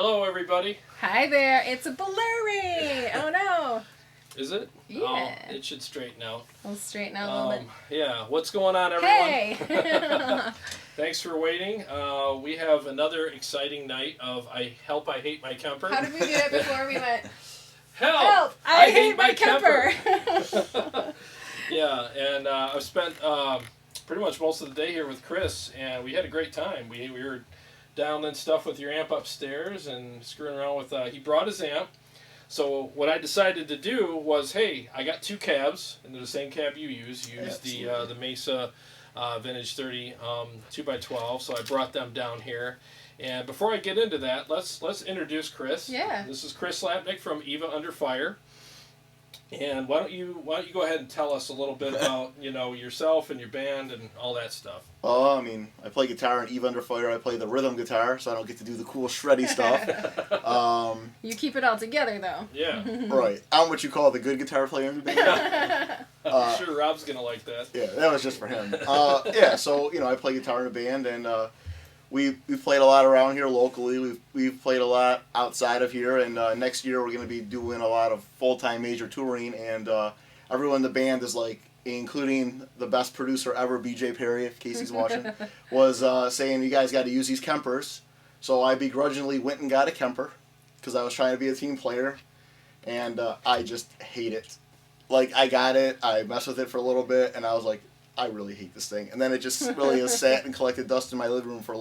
Hello, everybody. Hi there. It's a blurry. Oh no. Is it? Yeah. Oh, it should straighten out. We'll straighten out a little bit. Yeah. What's going on, everyone? Hey. Thanks for waiting. We have another exciting night of I Hate My Kemper. How did we do it before we went? Help! I hate my Kemper. Yeah, and I've spent pretty much most of the day here with Chris, and we had a great time. We were down and stuff with your amp upstairs and screwing around with. He brought his amp. So what I decided to do was, hey, I got two cabs, and they're the same cab you use. You use the Mesa Vintage 30 2x12. So I brought them down here. And before I get into that, let's introduce Chris. Yeah. This is Chris Slapnik from EVA Under Fire. And why don't you go ahead and tell us a little bit about yourself and your band and all that stuff. I mean, I play guitar in EVA Under Fire. I play the rhythm guitar, so I don't get to do the cool shreddy stuff. You keep it all together, though. Yeah. Right. I'm what you call the good guitar player in the band. I'm sure Rob's gonna like that. Yeah, that was just for him. Yeah, so I play guitar in the band, and we've played a lot around here locally. We've played a lot outside of here, and next year we're going to be doing a lot of full-time major touring, and everyone in the band is like, including the best producer ever, BJ Perry, if Casey's watching, was saying you guys got to use these Kempers. So I begrudgingly went and got a Kemper because I was trying to be a team player, and I just hate it. Like, I got it, I messed with it for a little bit, and I was like, I really hate this thing. And then it just really has sat and collected dust in my living room for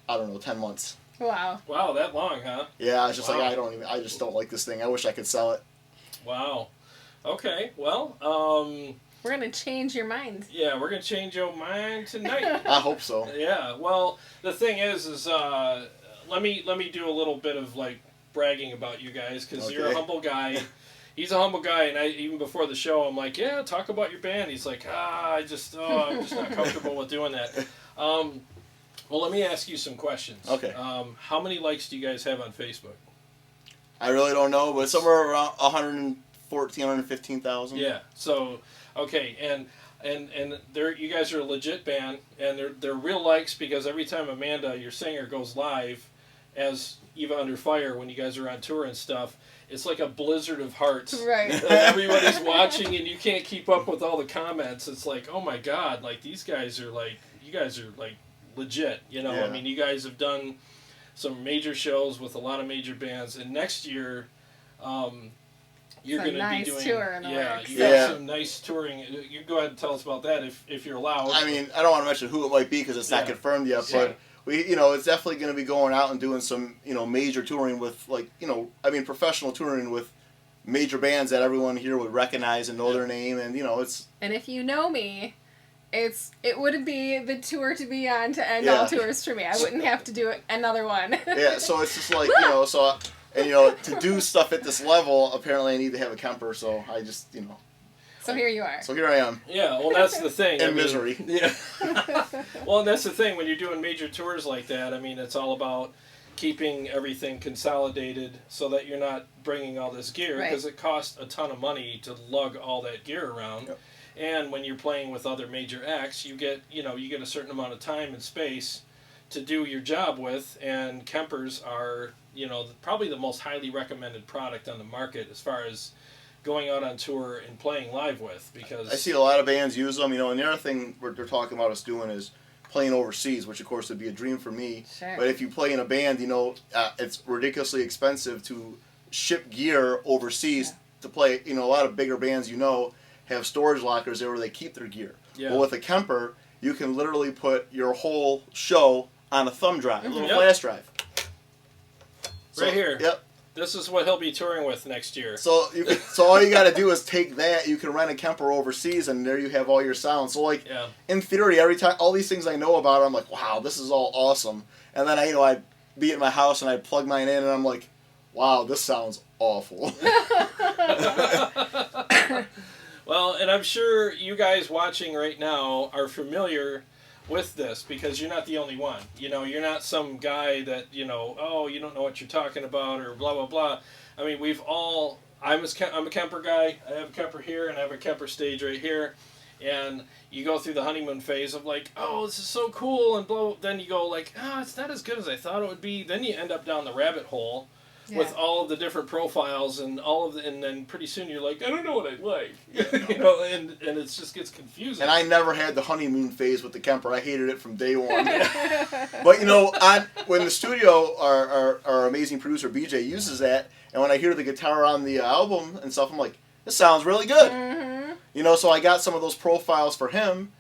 10 months. Wow. Wow, that long, huh? Yeah, I was just I just don't like this thing. I wish I could sell it. Wow. Okay, well, we're going to change your mind. yeah, we're going to change your mind tonight. I hope so. Yeah, well, the thing is let me do a little bit of, bragging about you guys, because you're a humble guy. He's a humble guy, and even before the show, I'm like, yeah, talk about your band. He's like, I'm just not comfortable with doing that. Well, let me ask you some questions. Okay. How many likes do you guys have on Facebook? I really don't know, but somewhere around 114,000, 115,000. Yeah. So, okay, and you guys are a legit band, and they're real likes because every time Amanda, your singer, goes live as EVA Under Fire when you guys are on tour and stuff, it's like a blizzard of hearts. Right. Everybody's watching and you can't keep up with all the comments. It's like, oh my God, these guys are you guys are legit, Yeah. I mean, you guys have done some major shows with a lot of major bands, and next year, you're going to be doing tour in the works. you got some nice touring. You go ahead and tell us about that if you're allowed. I mean, I don't want to mention who it might be because it's not confirmed yet, but it's definitely going to be going out and doing some, major touring with, professional touring with major bands that everyone here would recognize and know their name, and, it's... And if you know me, it wouldn't be the tour to be on to end all tours for me. I wouldn't have to do another one. Yeah, so it's just to do stuff at this level, apparently I need to have a Kemper, so I just, So here you are. So here I am. Yeah, well, that's the thing. In misery. Yeah. Well, and that's the thing. When you're doing major tours like that, I mean, it's all about keeping everything consolidated so that you're not bringing all this gear, because it costs a ton of money to lug all that gear around. Yep. And when you're playing with other major acts, you get a certain amount of time and space to do your job with, and Kempers are, probably the most highly recommended product on the market as far as going out on tour and playing live with, because I see a lot of bands use them, and the other thing they're talking about us doing is playing overseas, which of course would be a dream for me. Sure. But if you play in a band, it's ridiculously expensive to ship gear overseas to play. A lot of bigger bands have storage lockers there where they keep their gear. Yeah. Well, with a Kemper, you can literally put your whole show on a thumb drive, a little flash drive. Right here. Yep. This is what he'll be touring with next year. So all you got to do is take that. You can rent a Kemper overseas, and there you have all your sound. So in theory, every time all these things I know about, I'm like, wow, this is all awesome. And then I'd be at my house and I'd plug mine in, and I'm like, wow, this sounds awful. Well, and I'm sure you guys watching right now are familiar with this, because you're not the only one. You're not some guy that, you don't know what you're talking about or blah, blah, blah. I mean, I'm a Kemper guy. I have a Kemper here, and I have a Kemper stage right here. and you go through the honeymoon phase of like, oh, this is so cool, and blow. Then you go like, oh, it's not as good as I thought it would be. Then you end up down the rabbit hole with all of the different profiles and all of the, and then pretty soon you're like, I don't know what I like, you know, and it just gets confusing. And I never had the honeymoon phase with the Kemper. I hated it from day one. But you know, when the studio, our amazing producer BJ uses that, and when I hear the guitar on the album and stuff, I'm like, this sounds really good. Mm-hmm. You know, so I got some of those profiles from him,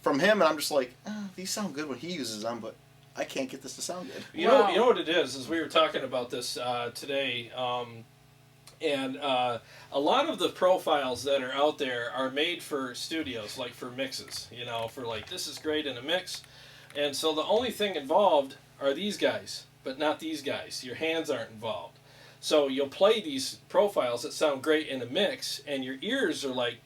and I'm just like, these sound good when he uses them, but I can't get this to sound good. You know what it is we were talking about this today, and a lot of the profiles that are out there are made for studios, like for mixes, you know, for like, this is great in a mix. And so the only thing involved are these guys, but not these guys. Your hands aren't involved. So you'll play these profiles that sound great in a mix, and your ears are like,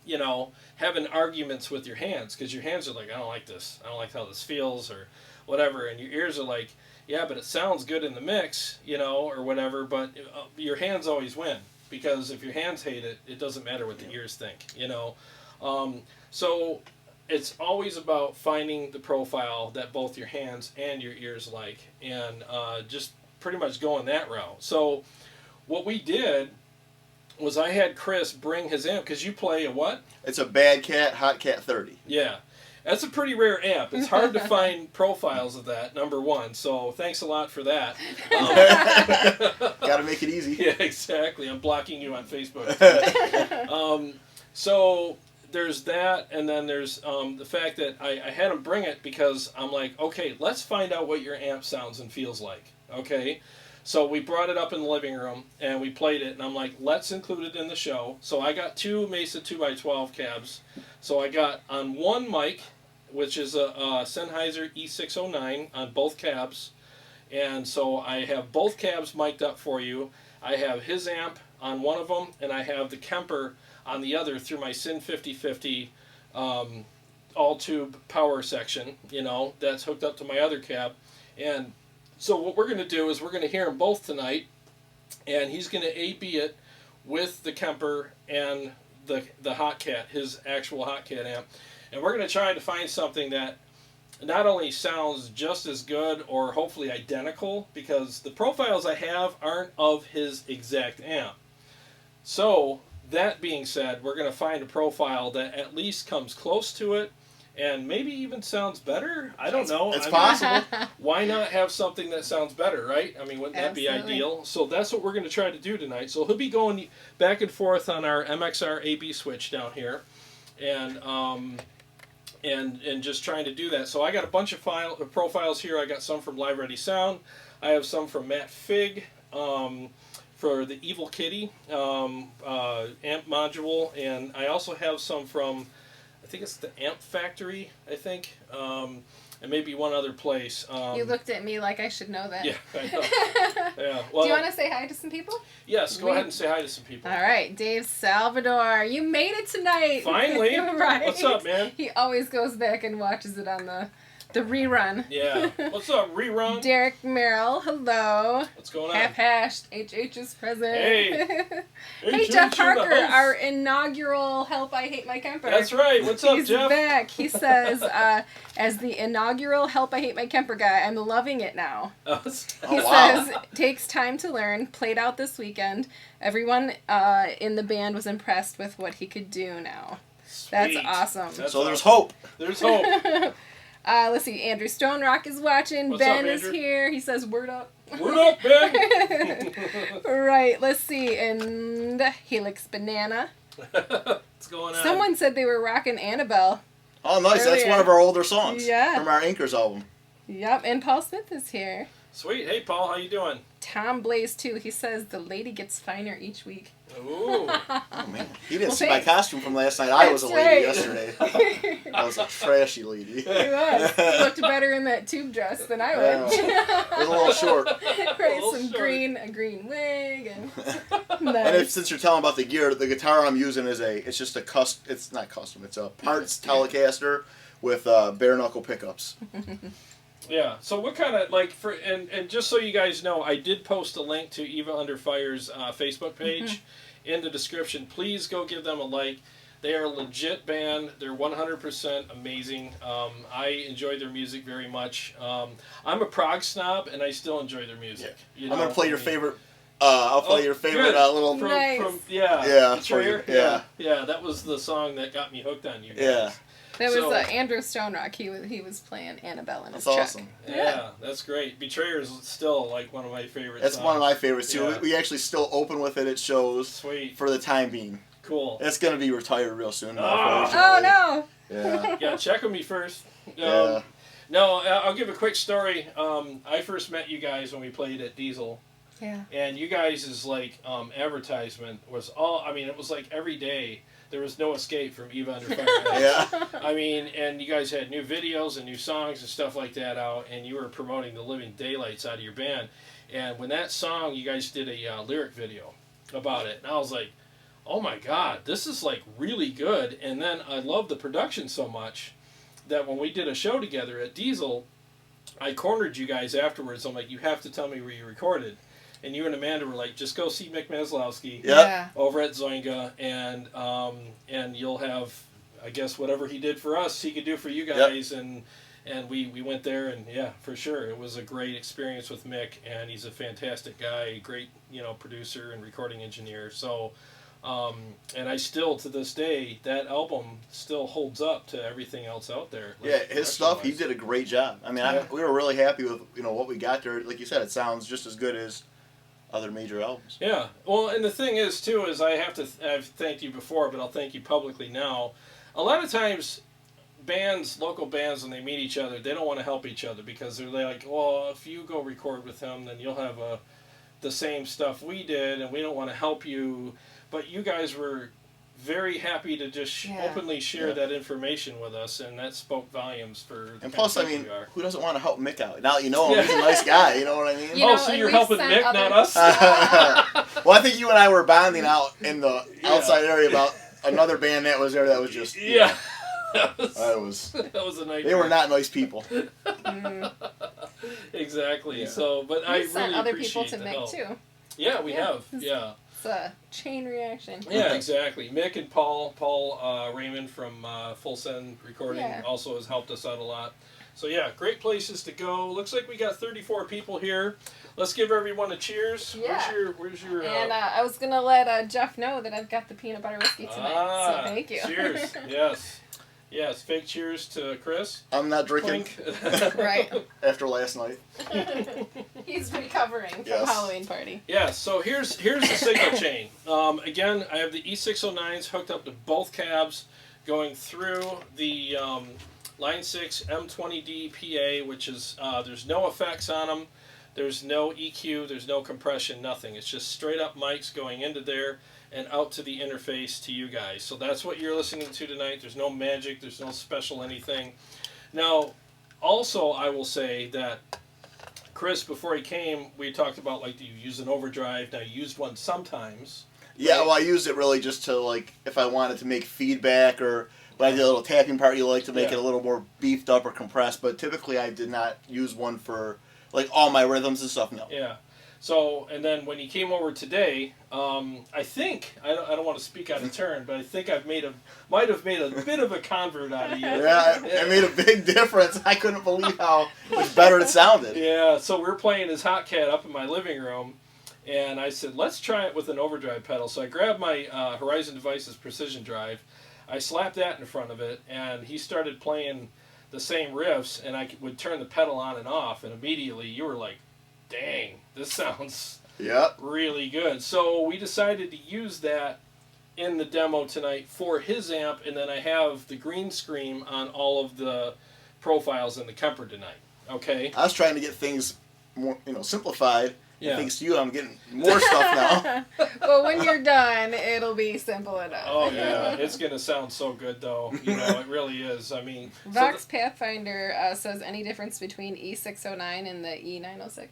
you know, having arguments with your hands, because your hands are like, I don't like this. I don't like how this feels, or whatever. And your ears are like, yeah, but it sounds good in the mix, you know, or whatever. But your hands always win, because if your hands hate it, it doesn't matter what the ears think, you know. So it's always about finding the profile that both your hands and your ears like, and just pretty much going that route. So what we did was I had Chris bring his amp, because you play a what? It's a Bad Cat Hot Cat 30. Yeah. That's a pretty rare amp. It's hard to find profiles of that, number one. So thanks a lot for that. Got to make it easy. Yeah, exactly. I'm blocking you on Facebook. So there's that, and then there's the fact that I had him bring it because I'm like, okay, let's find out what your amp sounds and feels like. Okay? So we brought it up in the living room, and we played it, and I'm like, let's include it in the show. So I got two Mesa 2x12 cabs. So I got on one mic, which is a Sennheiser E609 on both cabs. And so I have both cabs mic'd up for you. I have his amp on one of them, and I have the Kemper on the other through my Syn 5050 all-tube power section, you know, that's hooked up to my other cab. And so what we're going to do is we're going to hear them both tonight, and he's going to A-B it with the Kemper and the Hot Cat, his actual Hot Cat amp. And we're going to try to find something that not only sounds just as good or hopefully identical, because the profiles I have aren't of his exact amp. So, that being said, we're going to find a profile that at least comes close to it and maybe even sounds better. I don't know. It's possible. Why not have something that sounds better, right? I mean, wouldn't that be ideal? So that's what we're going to try to do tonight. So he'll be going back and forth on our MXR AB switch down here, and just trying to do that. So I got a bunch of profiles here. I got some from Live Ready Sound. I have some from Matt Fig for the Evil Kitty amp module, and I also have some from, I think it's the Amp Factory, I think, and maybe one other place. You looked at me like I should know that. Yeah, I know. Yeah. Well, do you want to say hi to some people? Yes, go ahead and say hi to some people. All right, Dave Salvador, you made it tonight. Finally. Right. What's up, man? He always goes back and watches it on the rerun. Yeah. What's up, rerun? Derek Merrill, hello. What's going on? Half-hashed, HH is present. Hey. Hey, Jeff Parker, our inaugural Help I Hate My Kemper. That's right. What's up, He's Jeff? back. He says, as the inaugural Help I Hate My Kemper guy, I'm loving it now. He says, takes time to learn, played out this weekend. Everyone in the band was impressed with what he could do now. Sweet. That's awesome. So there's hope. There's hope. Let's see, Andrew Stone Rock is watching. What's Ben up, is here. He says, word up. Word up, Ben. Right, let's see. And Helix Banana. What's going on? Someone said they were rocking Annabelle. Oh, nice. Earlier. That's one of our older songs. Yeah. From our Anchors album. Yep, and Paul Smith is here. Sweet. Hey, Paul, how you doing? Tom Blaze, too. He says the lady gets finer each week. Ooh. Oh, man. He didn't see my costume from last night. I was a lady yesterday. I was a trashy lady. He was. He looked better in that tube dress than I would. It was a little short. Right, a green wig. And nice. Since you're telling about the gear, the guitar I'm using is it's just a it's not custom, it's a parts Telecaster with bare knuckle pickups. Yeah. So what kind of, like, and just so you guys know, I did post a link to EVA Under Fire's Facebook page in the description. Please go give them a like. They are a legit band. They're 100% amazing. I enjoy their music very much. I'm a prog snob, and I still enjoy their music. Yeah. You know, I'm gonna play your favorite. I'll play your favorite little. Nice. Yeah. Betrayer. Yeah. That was the song that got me hooked on you guys. Yeah. That was Andrew Stonerock. He was playing Annabelle in his That's check. awesome. Yeah, that's great. Betrayer is still like one of my favorites. That's one of my favorites too. Yeah. We actually still open with it at shows. Sweet. For the time being. Cool. It's gonna be retired real soon. Oh no. Yeah. Yeah, check with me first. Yeah. No, I'll give a quick story. I first met you guys when we played at Diesel. Yeah. And you guys' like advertisement was all. I mean, it was like every day. There was no escape from EVA Under Fire. Yeah. I mean, and you guys had new videos and new songs and stuff like that out, and you were promoting the living daylights out of your band. And when that song, you guys did a lyric video about it, and I was like, oh my God, this is like really good. And then I loved the production so much that when we did a show together at Diesel, I cornered you guys afterwards. I'm like, you have to tell me where you recorded. And you and Amanda were like, just go see Mick Maslowski over at Zoinga, and you'll have, I guess, whatever he did for us, he could do for you guys. Yep. And we went there, and yeah, for sure, it was a great experience with Mick, and he's a fantastic guy, great, producer and recording engineer. So, and I still, to this day, that album still holds up to everything else out there. Like, his stuff, he did a great job. I mean, we were really happy with, what we got there. Like you said, it sounds just as good as other major albums. Yeah. Well, and the thing is, too, is I've thanked you before, but I'll thank you publicly now. A lot of times, local bands, when they meet each other, they don't want to help each other because they're like, well, if you go record with him, then you'll have the same stuff we did, and we don't want to help you. But you guys were very happy to just openly share that information with us, and that spoke volumes for. And plus, I mean, who doesn't want to help Mick out? Now that you know him, he's a nice guy. You know what I mean? So you're helping Mick, not us. Well, I think you and I were bonding out in the outside area about another band that was there that was just that was a nightmare. They were not nice people. Exactly. Yeah. So, but I really sent other appreciate people to the Mick help. too. Yeah, we have. Yeah. It's a chain reaction. Yeah, exactly. Mick and Paul Raymond from Full Send Recording also has helped us out a lot. So yeah, great places to go. Looks like we got 34 people here. Let's give everyone a cheers. Yeah. Where's your? And I was gonna let Jeff know that I've got the peanut butter whiskey tonight. So thank you. Cheers. Yes. Yes, fake cheers to Chris. I'm not drinking. Right. After last night. He's recovering from Halloween party. Yeah, so here's the signal chain. Again, I have the E609s hooked up to both cabs going through the Line 6 M20D PA, which is, there's no effects on them. There's no EQ, there's no compression, nothing. It's just straight up mics going into there and out to the interface to you guys. So that's what you're listening to tonight. There's no magic, there's no special anything. Now, also I will say that Chris, before he came, we talked about like you use an overdrive. Now you used one sometimes. Yeah, well I used it really just to like if I wanted to make feedback or when I did a little tapping part, you like to make it a little more beefed up or compressed, but typically I did not use one for like all my rhythms and stuff, no. Yeah. So, and then when he came over today, I think, I don't want to speak out of turn, but I think might have made a bit of a convert out of you. Yeah, it made a big difference. I couldn't believe how much better it sounded. Yeah, so we're playing his Hot Cat up in my living room, and I said, let's try it with an overdrive pedal. So I grabbed my Horizon Devices Precision Drive, I slapped that in front of it, and he started playing the same riffs, and I would turn the pedal on and off, and immediately you were like, dang, this sounds really good. So we decided to use that in the demo tonight for his amp, and then I have the green screen on all of the profiles in the Kemper tonight. Okay? I was trying to get things more, simplified. Yeah. Thanks to you, I'm getting more stuff now. Well, when you're done, it'll be simple enough. Oh, yeah. It's going to sound so good, though. It really is. I mean... Vox Pathfinder says any difference between E609 and the E906?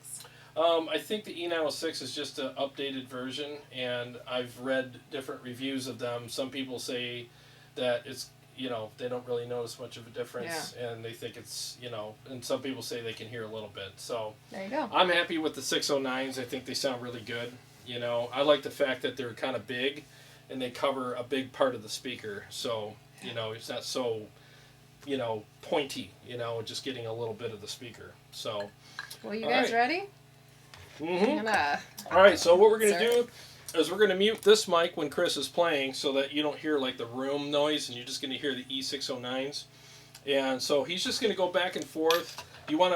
I think the E906 is just an updated version, and I've read different reviews of them. Some people say that it's, they don't really notice much of a difference, and they think it's, and some people say they can hear a little bit. So there you go. I'm happy with the 609s. I think they sound really good. I like the fact that they're kind of big, and they cover a big part of the speaker. So, it's not so, pointy, just getting a little bit of the speaker. So. Well, you guys ready? Mm-hmm. All right, so what we're going to do is we're going to mute this mic when Chris is playing so that you don't hear like the room noise, and you're just going to hear the E609s. And so he's just going to go back and forth.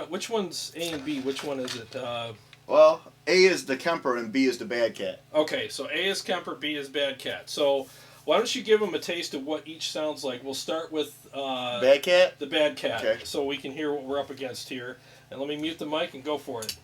Which one's A and B? Which one is it? Well, A is the Kemper and B is the Bad Cat. Okay, so A is Kemper, B is Bad Cat. So why don't you give them a taste of what each sounds like? We'll start with Bad Cat? The Bad Cat, okay. So we can hear what we're up against here. And let me mute the mic and go for it.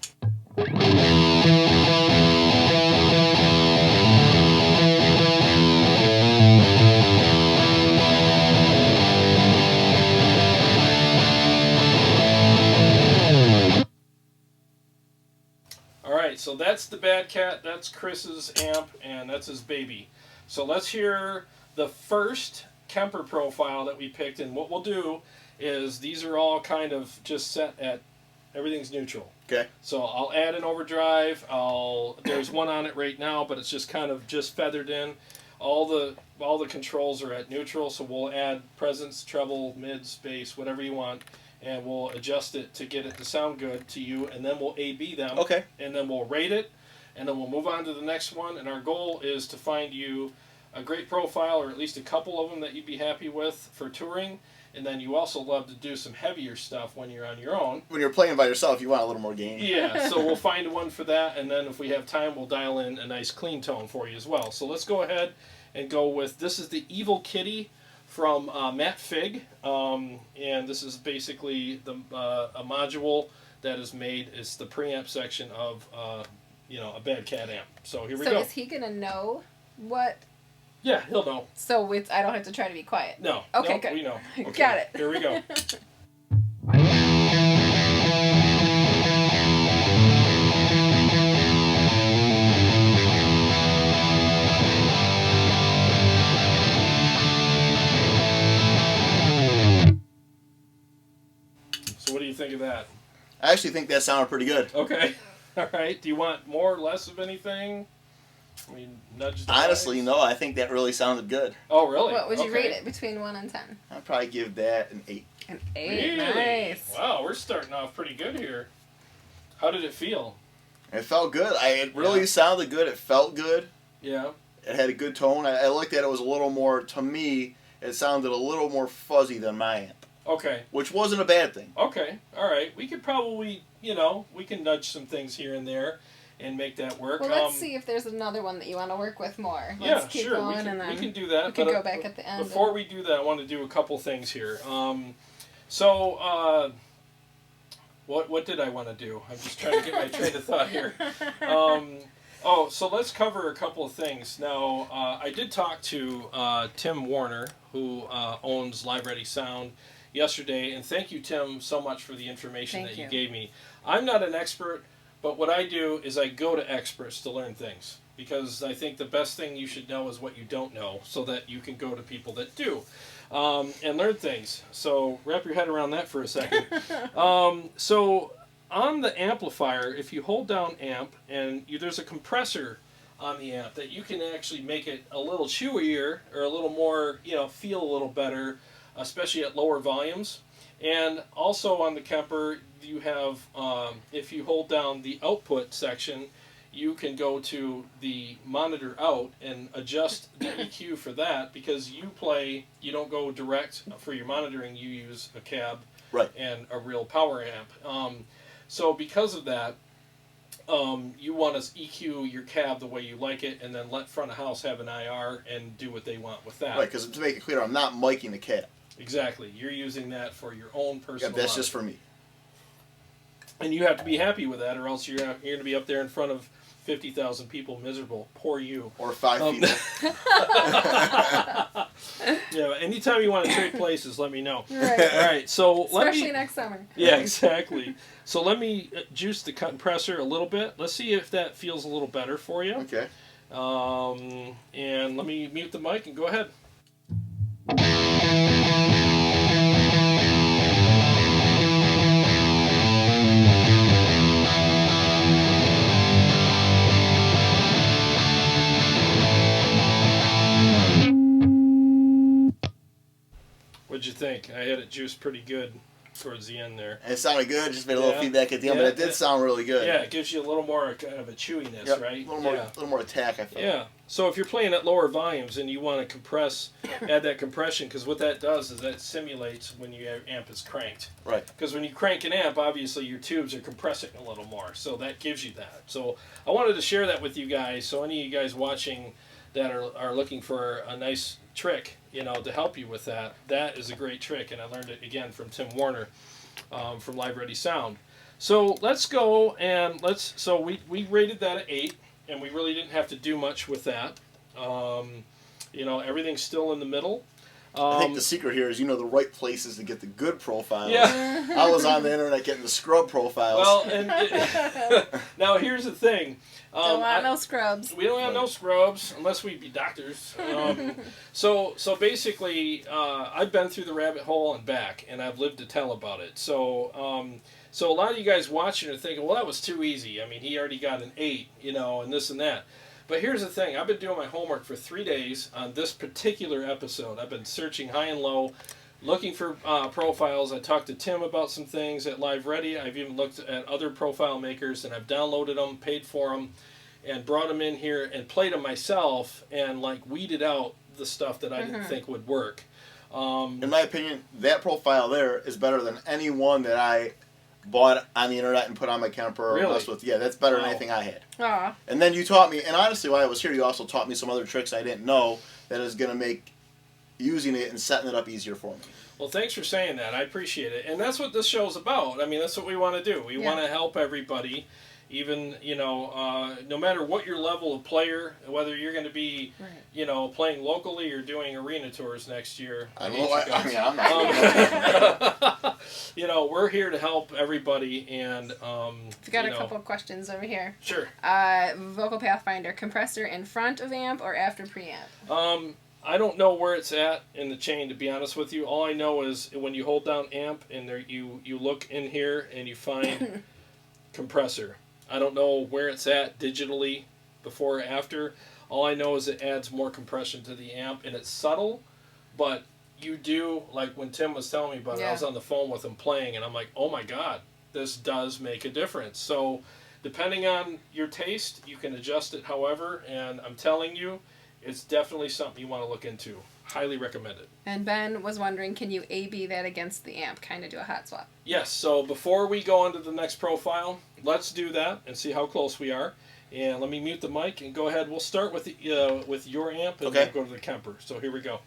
Alright, so that's the Bad Cat, that's Chris's amp, and that's his baby. So let's hear the first Kemper profile that we picked, and what we'll do is these are all kind of just set at everything's neutral. Okay. So I'll add an overdrive. There's one on it right now, but it's just kind of just feathered in. All the controls are at neutral, so we'll add presence, treble, mid, bass, whatever you want, and we'll adjust it to get it to sound good to you, and then we'll A/B them. Okay. And then we'll rate it, and then we'll move on to the next one. And our goal is to find you a great profile, or at least a couple of them that you'd be happy with for touring. And then you also love to do some heavier stuff when you're on your own. When you're playing by yourself, you want a little more gain. Yeah, so we'll find one for that, and then if we have time, we'll dial in a nice clean tone for you as well. So let's go ahead and go with, this is the Evil Kitty from Matt Fig, and this is basically a module that is made, it's the preamp section of a Bad Cat amp. So here we go. So is he going to know what... Yeah, he'll know. So I don't have to try to be quiet? No. Okay, no, good. We know. Okay, got it. Here we go. So what do you think of that? I actually think that sounded pretty good. Okay. All right. Do you want more or less of anything? I mean, nudge the Honestly, eyes? no. I think that really sounded good. Oh, really? What would you Okay. rate it between 1 and 10? I'd probably give that an 8. An 8. Really? Nice. Wow, we're starting off pretty good here. How did it feel? It felt good. It really sounded good. It felt good. Yeah. It had a good tone. I liked that it was a little more, to me, it sounded a little more fuzzy than my amp. Okay. Which wasn't a bad thing. Okay. All right. We could probably, we can nudge some things here and there and make that work. Well, let's see if there's another one that you want to work with more. Yeah, Let's keep sure. going, We can, and then we can do that. we can go back at the end. Before we do that, I want to do a couple things here. What did I want to do? I'm just trying to get my train of thought here. So let's cover a couple of things. Now, I did talk to Tim Warner, who owns Live Ready Sound, yesterday, and thank you, Tim, so much for the information that you gave me. I'm not an expert, but what I do is I go to experts to learn things, because I think the best thing you should know is what you don't know, so that you can go to people that do. And learn things. So wrap your head around that for a second. So on the amplifier, if you hold down amp, and there's a compressor on the amp that you can actually make it a little chewier, or a little more, feel a little better, especially at lower volumes. And also on the Kemper, you have, if you hold down the output section, you can go to the monitor out and adjust the EQ for that, because you don't go direct for your monitoring, you use a cab and a real power amp. So because of that, you want to EQ your cab the way you like it, and then let front of house have an IR and do what they want with that. Right, because to make it clear, I'm not miking the cab. Exactly. You're using that for your own personal Yeah, that's just for me. And you have to be happy with that, or else you're going to be up there in front of 50,000 people miserable. Poor you. Or 5 people. Yeah, anytime you want to trade places, let me know. Right. All right, so especially next summer. Yeah, exactly. So let me juice the compressor a little bit. Let's see if that feels a little better for you. Okay. And let me mute the mic and go ahead. What'd you think? I had it juiced pretty good towards the end there. And it sounded good. Just made a little feedback at the end, but it did sound really good. Yeah, it gives you a little more kind of a chewiness, right? A little more attack, I felt. Yeah. So if you're playing at lower volumes and you want to compress, add that compression, because what that does is that simulates when your amp is cranked. Right. Because when you crank an amp, obviously your tubes are compressing a little more, so that gives you that. So I wanted to share that with you guys, so any of you guys watching that are looking for a nice trick, to help you with that, that is a great trick, and I learned it again from Tim Warner from Live Ready Sound. So let's go and so we rated that at 8, and we really didn't have to do much with that. Everything's still in the middle. I think the secret here is the right places to get the good profiles. Yeah. I was on the internet getting the scrub profiles. Well, and now here's the thing. Don't want no scrubs. We don't have no scrubs unless we be doctors. So basically, I've been through the rabbit hole and back, and I've lived to tell about it. So a lot of you guys watching are thinking, well, that was too easy. I mean, he already got an 8, and this and that. But here's the thing. I've been doing my homework for 3 days on this particular episode. I've been searching high and low, looking for profiles. I talked to Tim about some things at Live Ready. I've even looked at other profile makers, and I've downloaded them, paid for them, and brought them in here and played them myself and weeded out the stuff that I didn't think would work. In my opinion, that profile there is better than any one that I bought on the internet and put on my Kemper or messed with. Yeah, that's better than anything I had. Aww. And then you taught me, and honestly, while I was here, you also taught me some other tricks I didn't know that is going to make using it and setting it up easier for me. Well, thanks for saying that. I appreciate it. And that's what this show's about. I mean, that's what we want to do. We want to help everybody, even, no matter what your level of player, whether you're going to be, playing locally or doing arena tours next year. I don't know. I'm not. We're here to help everybody. And I've got a couple of questions over here. Sure. Vocal Pathfinder, compressor in front of amp or after preamp? I don't know where it's at in the chain, to be honest with you. All I know is when you hold down amp and there you look in here and you find compressor. I don't know where it's at digitally before or after. All I know is it adds more compression to the amp, and it's subtle, but you do, like when Tim was telling me about it, I was on the phone with him playing, and I'm like, oh my God, this does make a difference. So depending on your taste, you can adjust it however, and I'm telling you, it's definitely something you want to look into. Highly recommend it. And Ben was wondering, can you A/B that against the amp, kind of do a hot swap? Yes, so before we go on to the next profile, let's do that and see how close we are. And let me mute the mic and go ahead. We'll start with with your amp and then go to the Kemper. So here we go.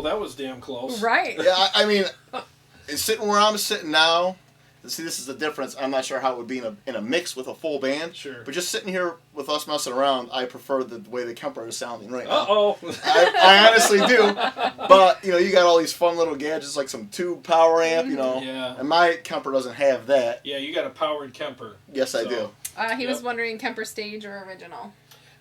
That was damn close. Right. Yeah, I mean, sitting where I'm sitting now, see, this is the difference. I'm not sure how it would be in a mix with a full band. Sure. But just sitting here with us messing around, I prefer the way the Kemper is sounding right now. Uh-oh. I honestly do. But, you got all these fun little gadgets like some tube power amp, Yeah. And my Kemper doesn't have that. Yeah, you got a powered Kemper. Yes, I do. He was wondering Kemper stage or original.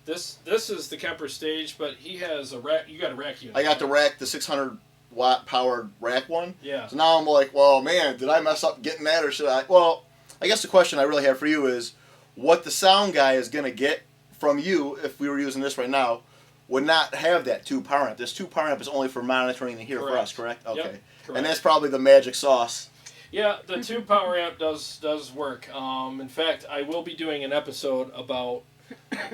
This is the Kemper stage, but he has a rack. You got a rack unit. I got the rack, the 600-watt powered rack one. Yeah. So now I'm like, well, man, did I mess up getting that, or should I? Well, I guess the question I really have for you is, what the sound guy is going to get from you, if we were using this right now, would not have that tube power amp. This tube power amp is only for monitoring and here for us, correct? Okay. Yep, correct. And that's probably the magic sauce. Yeah, the tube power amp does work. In fact, I will be doing an episode about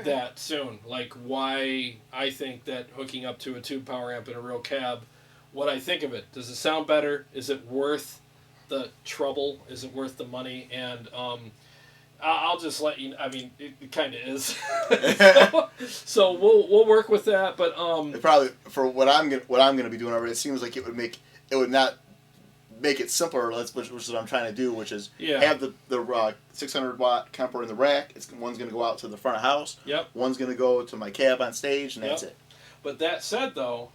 that soon, like why I think that hooking up to a tube power amp in a real cab, what I think of it. Does it sound better? Is it worth the trouble? Is it worth the money? And I'll just let you. I mean, it kind of is. so we'll work with that. But it probably for what I'm gonna be doing over it seems like it would not make it simpler. That's which is what I'm trying to do, which is have the 600-watt Kemper in the rack. One's going to go out to the front of house. Yep. One's going to go to my cab on stage, and that's it. But that said, though,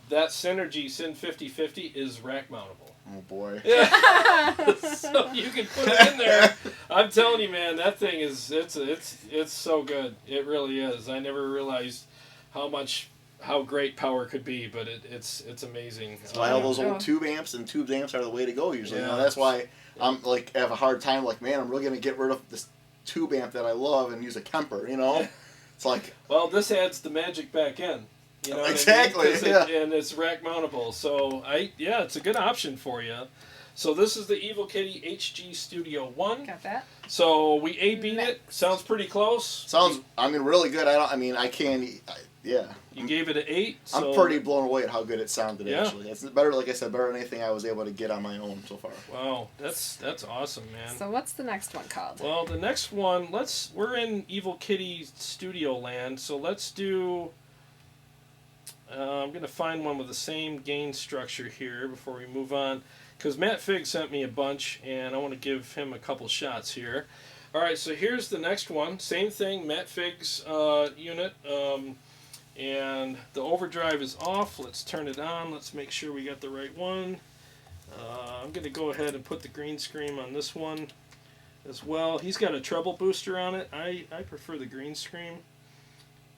that Synergy Syn 5050 is rack mountable. Oh boy. Yeah. So you can put it in there. I'm telling you, man, that thing is it's so good. It really is. I never realized how great power could be, but it's amazing. That's why all those old tube amps and tube amps are the way to go usually. Yeah. You know, that's why I'm like I have a hard time. Like, man, I'm really gonna get rid of this tube amp that I love and use a Kemper. You know, it's like. Well, this adds the magic back in. You know exactly. What I mean? And it's rack mountable. So it's a good option for you. So this is the Evil Kitty HG Studio 1. Got that. So we A-B'd it. Sounds pretty close. Sounds, really good. Yeah. You gave it an 8. So I'm pretty blown away at how good it sounded, actually. It's better, like I said, better than anything I was able to get on my own so far. Wow. That's awesome, man. So what's the next one called? Well, the next one, we're in Evil Kitty Studio land, so let's do... I'm going to find one with the same gain structure here before we move on. Because Matt Fig sent me a bunch, and I want to give him a couple shots here. All right, so here's the next one. Same thing, Matt Fig's unit. And the overdrive is off. Let's turn it on. Let's make sure we got the right one. I'm going to go ahead and put the green screen on this one as well. He's got a treble booster on it. I prefer the green screen.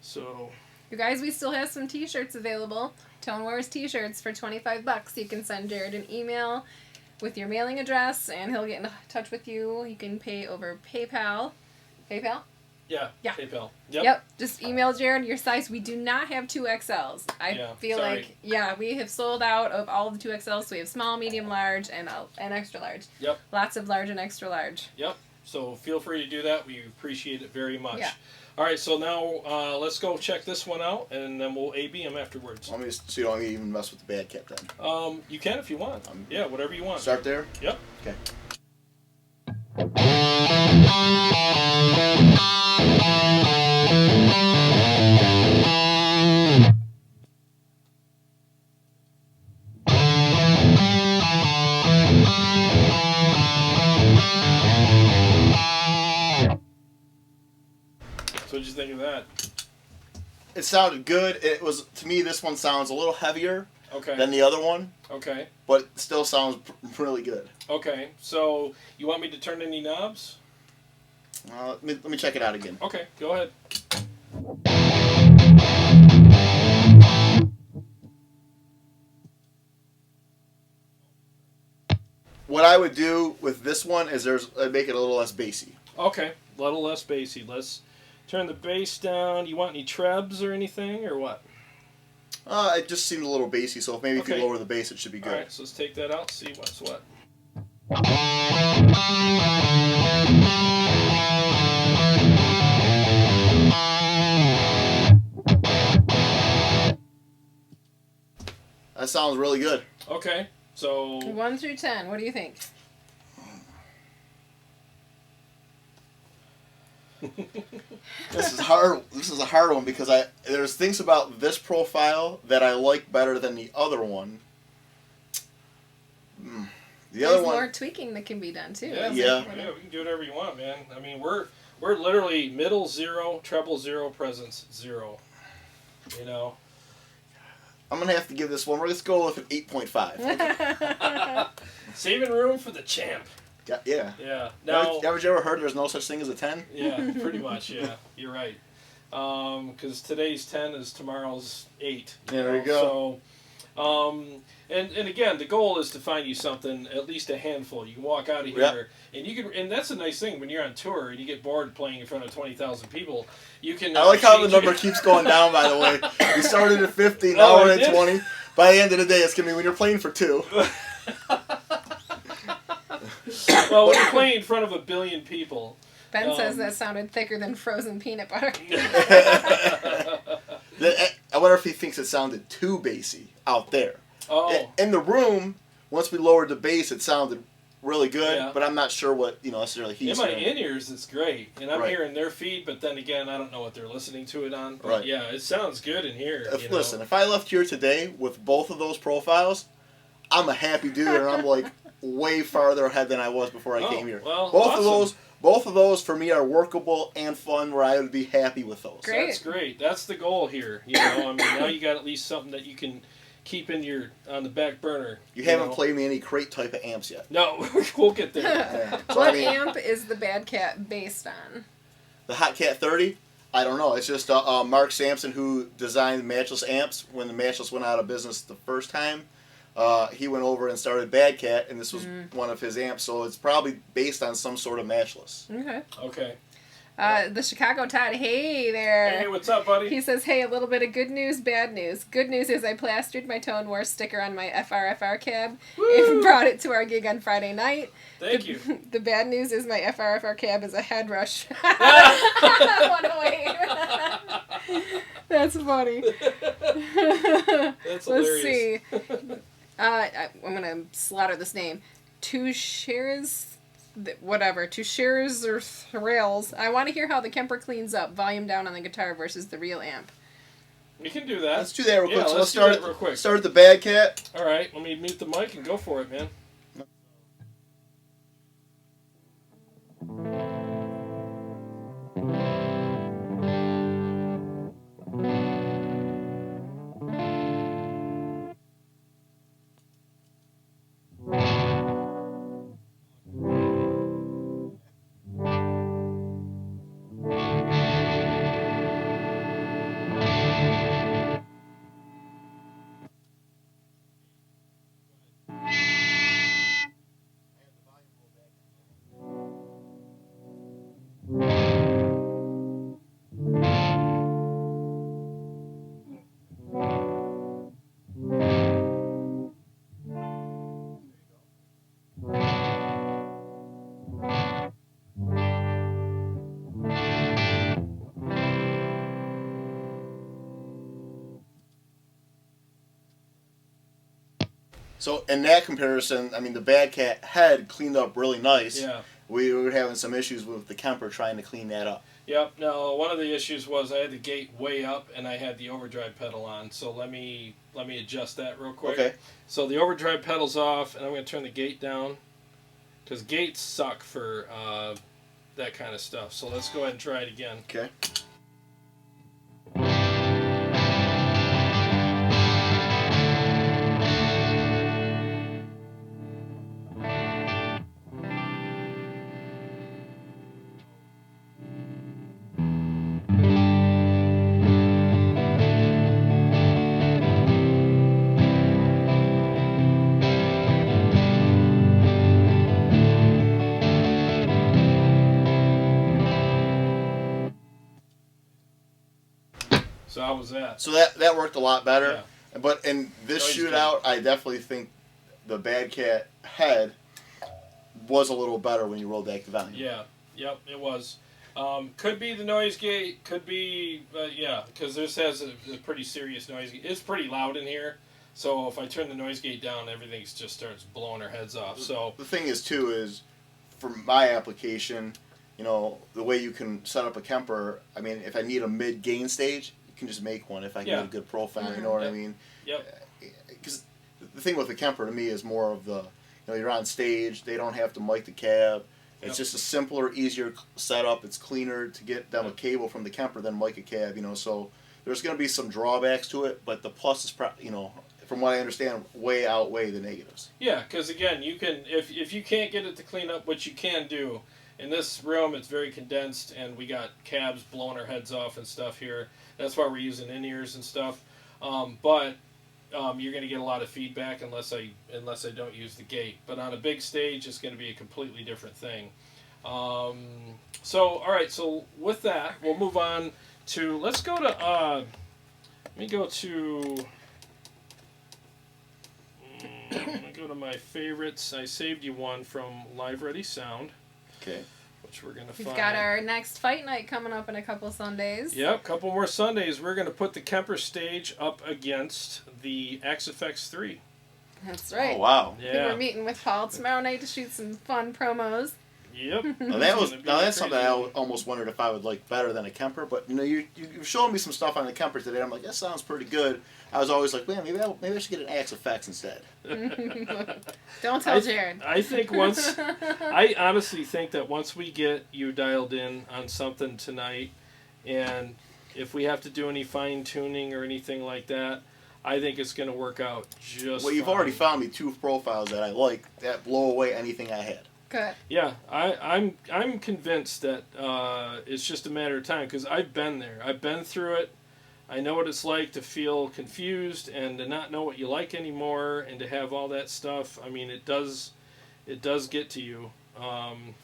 So... You guys, we still have some t-shirts available. Tone Wars t-shirts for $25. You can send Jarrod an email with your mailing address, and he'll get in touch with you. You can pay over PayPal. PayPal? Yeah. PayPal. Yep. Just email Jarrod your size. We do not have 2XLs. I feel like, we have sold out of all of the 2XLs. So we have small, medium, large, and extra large. Yep. Lots of large and extra large. Yep. So feel free to do that. We appreciate it very much. Yeah. All right, so now let's go check this one out, and then we'll A-B them afterwards. So you don't even mess with the bad cap then? You can if you want. Yeah, whatever you want. Start there? Yep. Okay. So what'd you think of that? It sounded good. It was, to me, this one sounds a little heavier than the other one. Okay. But it still sounds really good. Okay. So you want me to turn any knobs? Let me check it out again. Okay. Go ahead. What I would do with this one is I'd make it a little less bassy. Okay. A little less bassy. Let's turn the bass down. You want any trebs or anything, or what? It just seemed a little bassy, so maybe if you lower the bass, it should be good. All right, so let's take that out, see what's what. That sounds really good. Okay, so... 1 through 10, what do you think? This is hard. This is a hard one because there's things about this profile that I like better than the other one. There's more tweaking that can be done too. Yeah, we can do whatever you want, man. I mean, we're literally middle 0, treble 0, presence 0. You know. I'm gonna have to give this one. Let's go with an 8.5. Saving room for the champ. Yeah. Yeah. Now, have you ever heard there's no such thing as a 10? Yeah, pretty much. Yeah, you're right. Because today's 10 is tomorrow's 8. Yeah, there you go. So, and again, the goal is to find you something, at least a handful. You can walk out of here, and you can. And that's a nice thing when you're on tour and you get bored playing in front of 20,000 people. You can. I like how the number keeps going down. By the way, we started at 50, now we're at 20. By the end of the day, it's gonna be when you're playing for 2. Well, when you're playing in front of 1 billion people. Ben says that sounded thicker than frozen peanut butter. I wonder if he thinks it sounded too bassy out there. Oh. In the room, once we lowered the bass, it sounded really good, but I'm not sure what necessarily he's in my hearing. in-ears, it's great. And I'm hearing their feed, but then again, I don't know what they're listening to it on. But yeah, it sounds good in here. Listen, if I left here today with both of those profiles, I'm a happy dude, and I'm like way farther ahead than I was before I came here. Well, both of those for me are workable and fun, where I would be happy with those. Great. That's great. That's the goal here. I mean, now you got at least something that you can keeping on the back burner. You haven't played me any crate type of amps yet. No, we'll get there. Yeah. So, what amp is the Bad Cat based on? The Hot Cat 30? I don't know. It's just Mark Sampson, who designed Matchless amps when the Matchless went out of business the first time. He went over and started Bad Cat, and this was one of his amps, so it's probably based on some sort of Matchless. Okay. The Chicago Todd, hey there. Hey, what's up, buddy? He says, hey, a little bit of good news, bad news. Good news is I plastered my Tone War sticker on my FRFR cab and brought it to our gig on Friday night. Thank you. The bad news is my FRFR cab is a head rush. What a wait. That's funny. That's hilarious. Let's see. I'm going to slaughter this name. Toucheres or thrills. I want to hear how the Kemper cleans up, volume down on the guitar versus the real amp. We can do that. Let's do that real quick. So let's start it real quick. Start with the Bad Cat. All right, let me mute the mic and go for it, man. So in that comparison, I mean, the Bad Cat head cleaned up really nice. Yeah. We were having some issues with the Kemper trying to clean that up. Yep. No, one of the issues was I had the gate way up and I had the overdrive pedal on. So let me adjust that real quick. Okay. So the overdrive pedal's off, and I'm going to turn the gate down because gates suck for that kind of stuff. So let's go ahead and try it again. Okay. So how was that? So that worked a lot better. Yeah. But in this Noise shootout, I definitely think the Bad Cat head was a little better when you rolled back the volume. Yeah. Yep, it was. Could be the noise gate. Could be, yeah, because this has a pretty serious noise gate. It's pretty loud in here. So if I turn the noise gate down, everything just starts blowing our heads off. So the thing is, too, is for my application, you know, the way you can set up a Kemper, I mean, if I need a mid-gain stage, you can just make one if I get a good profile, you know what I mean? Yep. Because the thing with the Kemper, to me, is more of the, you know, you're on stage, they don't have to mic the cab. It's just a simpler, easier setup. It's cleaner to get them a cable from the Kemper than mic a cab, you know, so there's going to be some drawbacks to it, but the pluses, you know, from what I understand, way outweigh the negatives. Yeah, because again, you can if you can't get it to clean up, what you can do in this room, it's very condensed, and we got cabs blowing our heads off and stuff here. That's why we're using in-ears and stuff. But you're going to get a lot of feedback unless I don't use the gate. But on a big stage, it's going to be a completely different thing. So all right, so with that, we'll move on to let's go to let me go to. I'm going to go to my favorites. I saved you one from Live Ready Sound. Okay. Which we're going to We've find. got our next fight night coming up in a couple Sundays. Yep, couple more Sundays. We're going to put the Kemper stage up against the XFX 3. That's right. Oh, wow. Yeah. We're meeting with Paul tomorrow night to shoot some fun promos. Yep. Now that's something I almost wondered if I would like better than a Kemper, but you know, you're showing me some stuff on the Kemper today. I'm like, that sounds pretty good. I was always like, man, maybe I should get an XFX instead. Don't tell Jarrod. I think I honestly think that once we get you dialed in on something tonight, and if we have to do any fine tuning or anything like that, I think it's going to work out just Well, you've fine. already found me 2 profiles that I like that blow away anything I had. Good. Yeah, I'm convinced that it's just a matter of time because I've been there. I've been through it. I know what it's like to feel confused and to not know what you like anymore and to have all that stuff. I mean, it does get to you.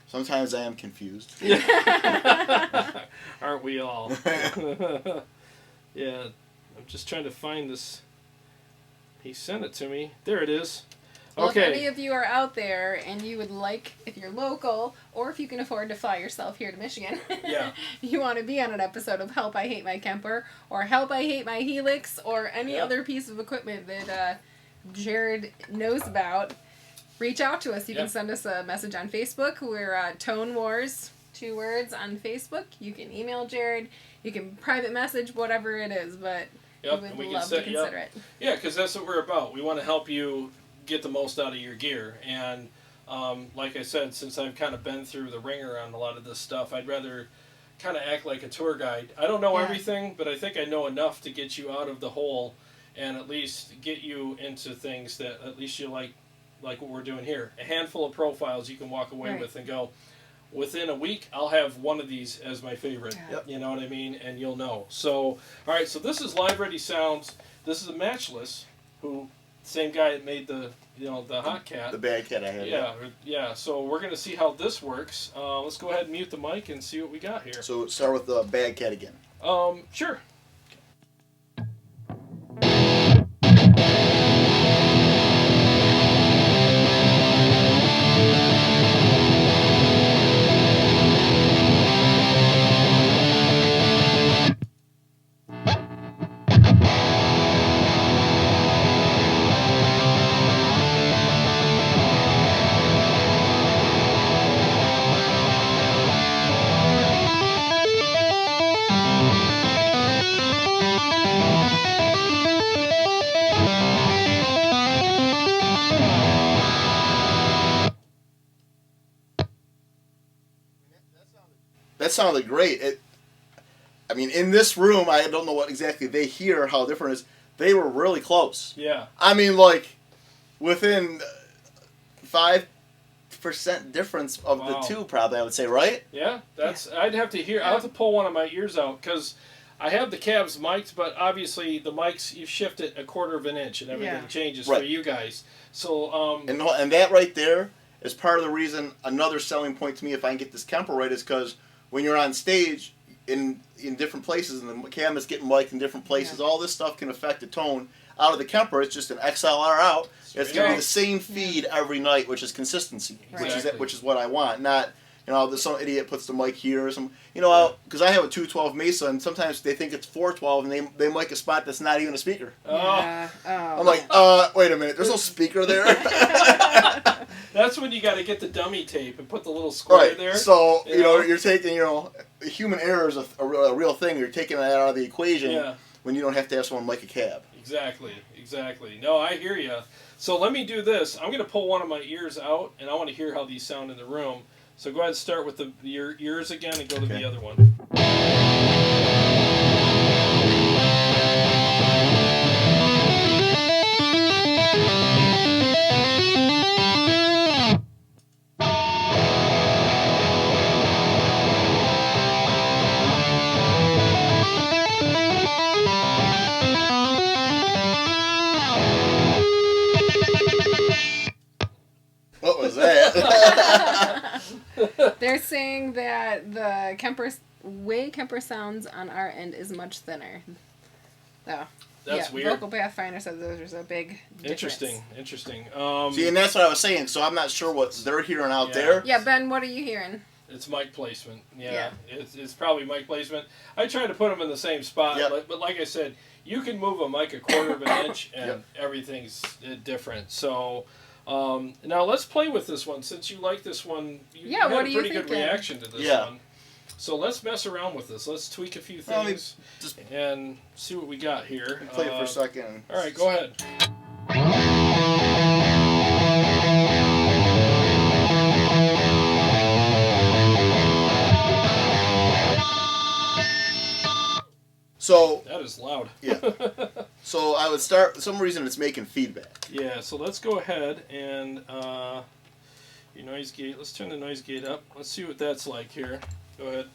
Sometimes I am confused. Aren't we all? Yeah, I'm just trying to find this. He sent it to me. There it is. Well, Okay. if any of you are out there and you would like, if you're local, or if you can afford to fly yourself here to Michigan, Yeah. you want to be on an episode of Help I Hate My Kemper, or Help I Hate My Helix, or any other piece of equipment that Jarrod knows about, reach out to us. You can send us a message on Facebook. We're Tone Wars, 2 words, on Facebook. You can email Jarrod. You can private message, whatever it is, but we would love to consider it. Yeah, because that's what we're about. We want to help you get the most out of your gear. And like I said, since I've kind of been through the ringer on a lot of this stuff, I'd rather kind of act like a tour guide. I don't know everything, but I think I know enough to get you out of the hole and at least get you into things that at least you like what we're doing here. A handful of profiles you can walk away with and go, within a week, I'll have one of these as my favorite. Yep. You know what I mean? And you'll know. So, all right, so this is Live Ready Sounds. This is a Matchless, who, same guy that made the Hot Cat. The bad cat I had. Yeah. So we're going to see how this works. Let's go ahead and mute the mic and see what we got here. So start with the bad cat again. Sure. That sounded great. I mean, in this room, I don't know what exactly they hear, how different it is. They were really close. Yeah. I mean, like, within 5% difference of the 2, probably, I would say, right? Yeah, I'd have to hear. I'll have to pull one of my ears out because I have the cabs mic'd, but obviously the mics, you shift it 1/4 of an inch and everything changes for you guys. So and that right there is part of the reason. Another selling point to me, if I can get this Kemper right, is because when you're on stage in different places and the cam is getting mic'd in different places, all this stuff can affect the tone. Out of the Kemper, it's just an XLR out. It's going to be the same feed every night, which is consistency, which is what I want. Not, some idiot puts the mic here or some, because I have a 212 Mesa and sometimes they think it's 412 and they mic a spot that's not even a speaker. I'm like, wait a minute, there's no speaker there. That's when you got to get the dummy tape and put the little square there. So, you're taking, human error is a real thing. You're taking that out of the equation when you don't have to have someone mic a cab. Exactly. No, I hear you. So let me do this. I'm going to pull one of my ears out, and I want to hear how these sound in the room. So go ahead and start with your ears again and go to the other one. What was that? They're saying that the way Kemper sounds on our end is much thinner. That's weird. Vocal Pathfinder says there's a big difference. Interesting. See, and that's what I was saying. So I'm not sure what they're hearing out there. Yeah, Ben, what are you hearing? It's mic placement. Yeah. It's probably mic placement. I try to put them in the same spot, but like I said, you can move a mic 1/4 of an inch and everything's different. So now let's play with this one. Since you like this one, you had a pretty good reaction to this one. So let's mess around with this. Let's tweak a few things and see what we got here. Play it for a second. All right, go ahead. So that is loud. Yeah. So I would start. For some reason, it's making feedback. Yeah. So let's go ahead and your noise gate. Let's turn the noise gate up. Let's see what that's like here. Go ahead.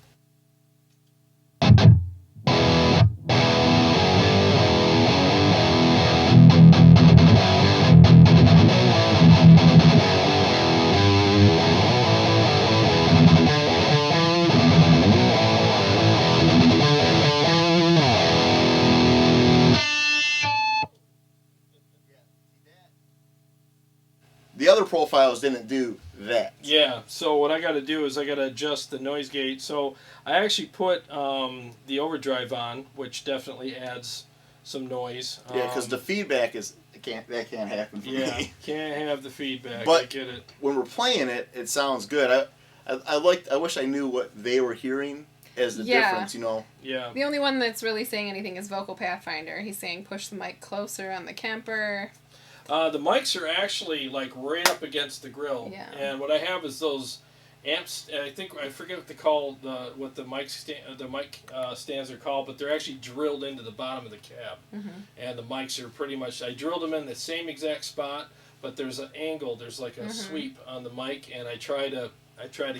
The other profiles didn't do that. Yeah, so what I got to do is I got to adjust the noise gate. So I actually put the overdrive on, which definitely adds some noise. Yeah, because the feedback is that can't happen for me. Can't have the feedback. But I get it. When we're playing it, it sounds good. I wish I knew what they were hearing as the difference. Yeah. The only one that's really saying anything is Vocal Pathfinder. He's saying push the mic closer on the Kemper. The mics are actually like right up against the grill, and what I have is those amps. I forget what they call what the mic stands are called, but they're actually drilled into the bottom of the cab, and the mics are pretty much. I drilled them in the same exact spot, but there's an angle. There's like a sweep on the mic, and I try to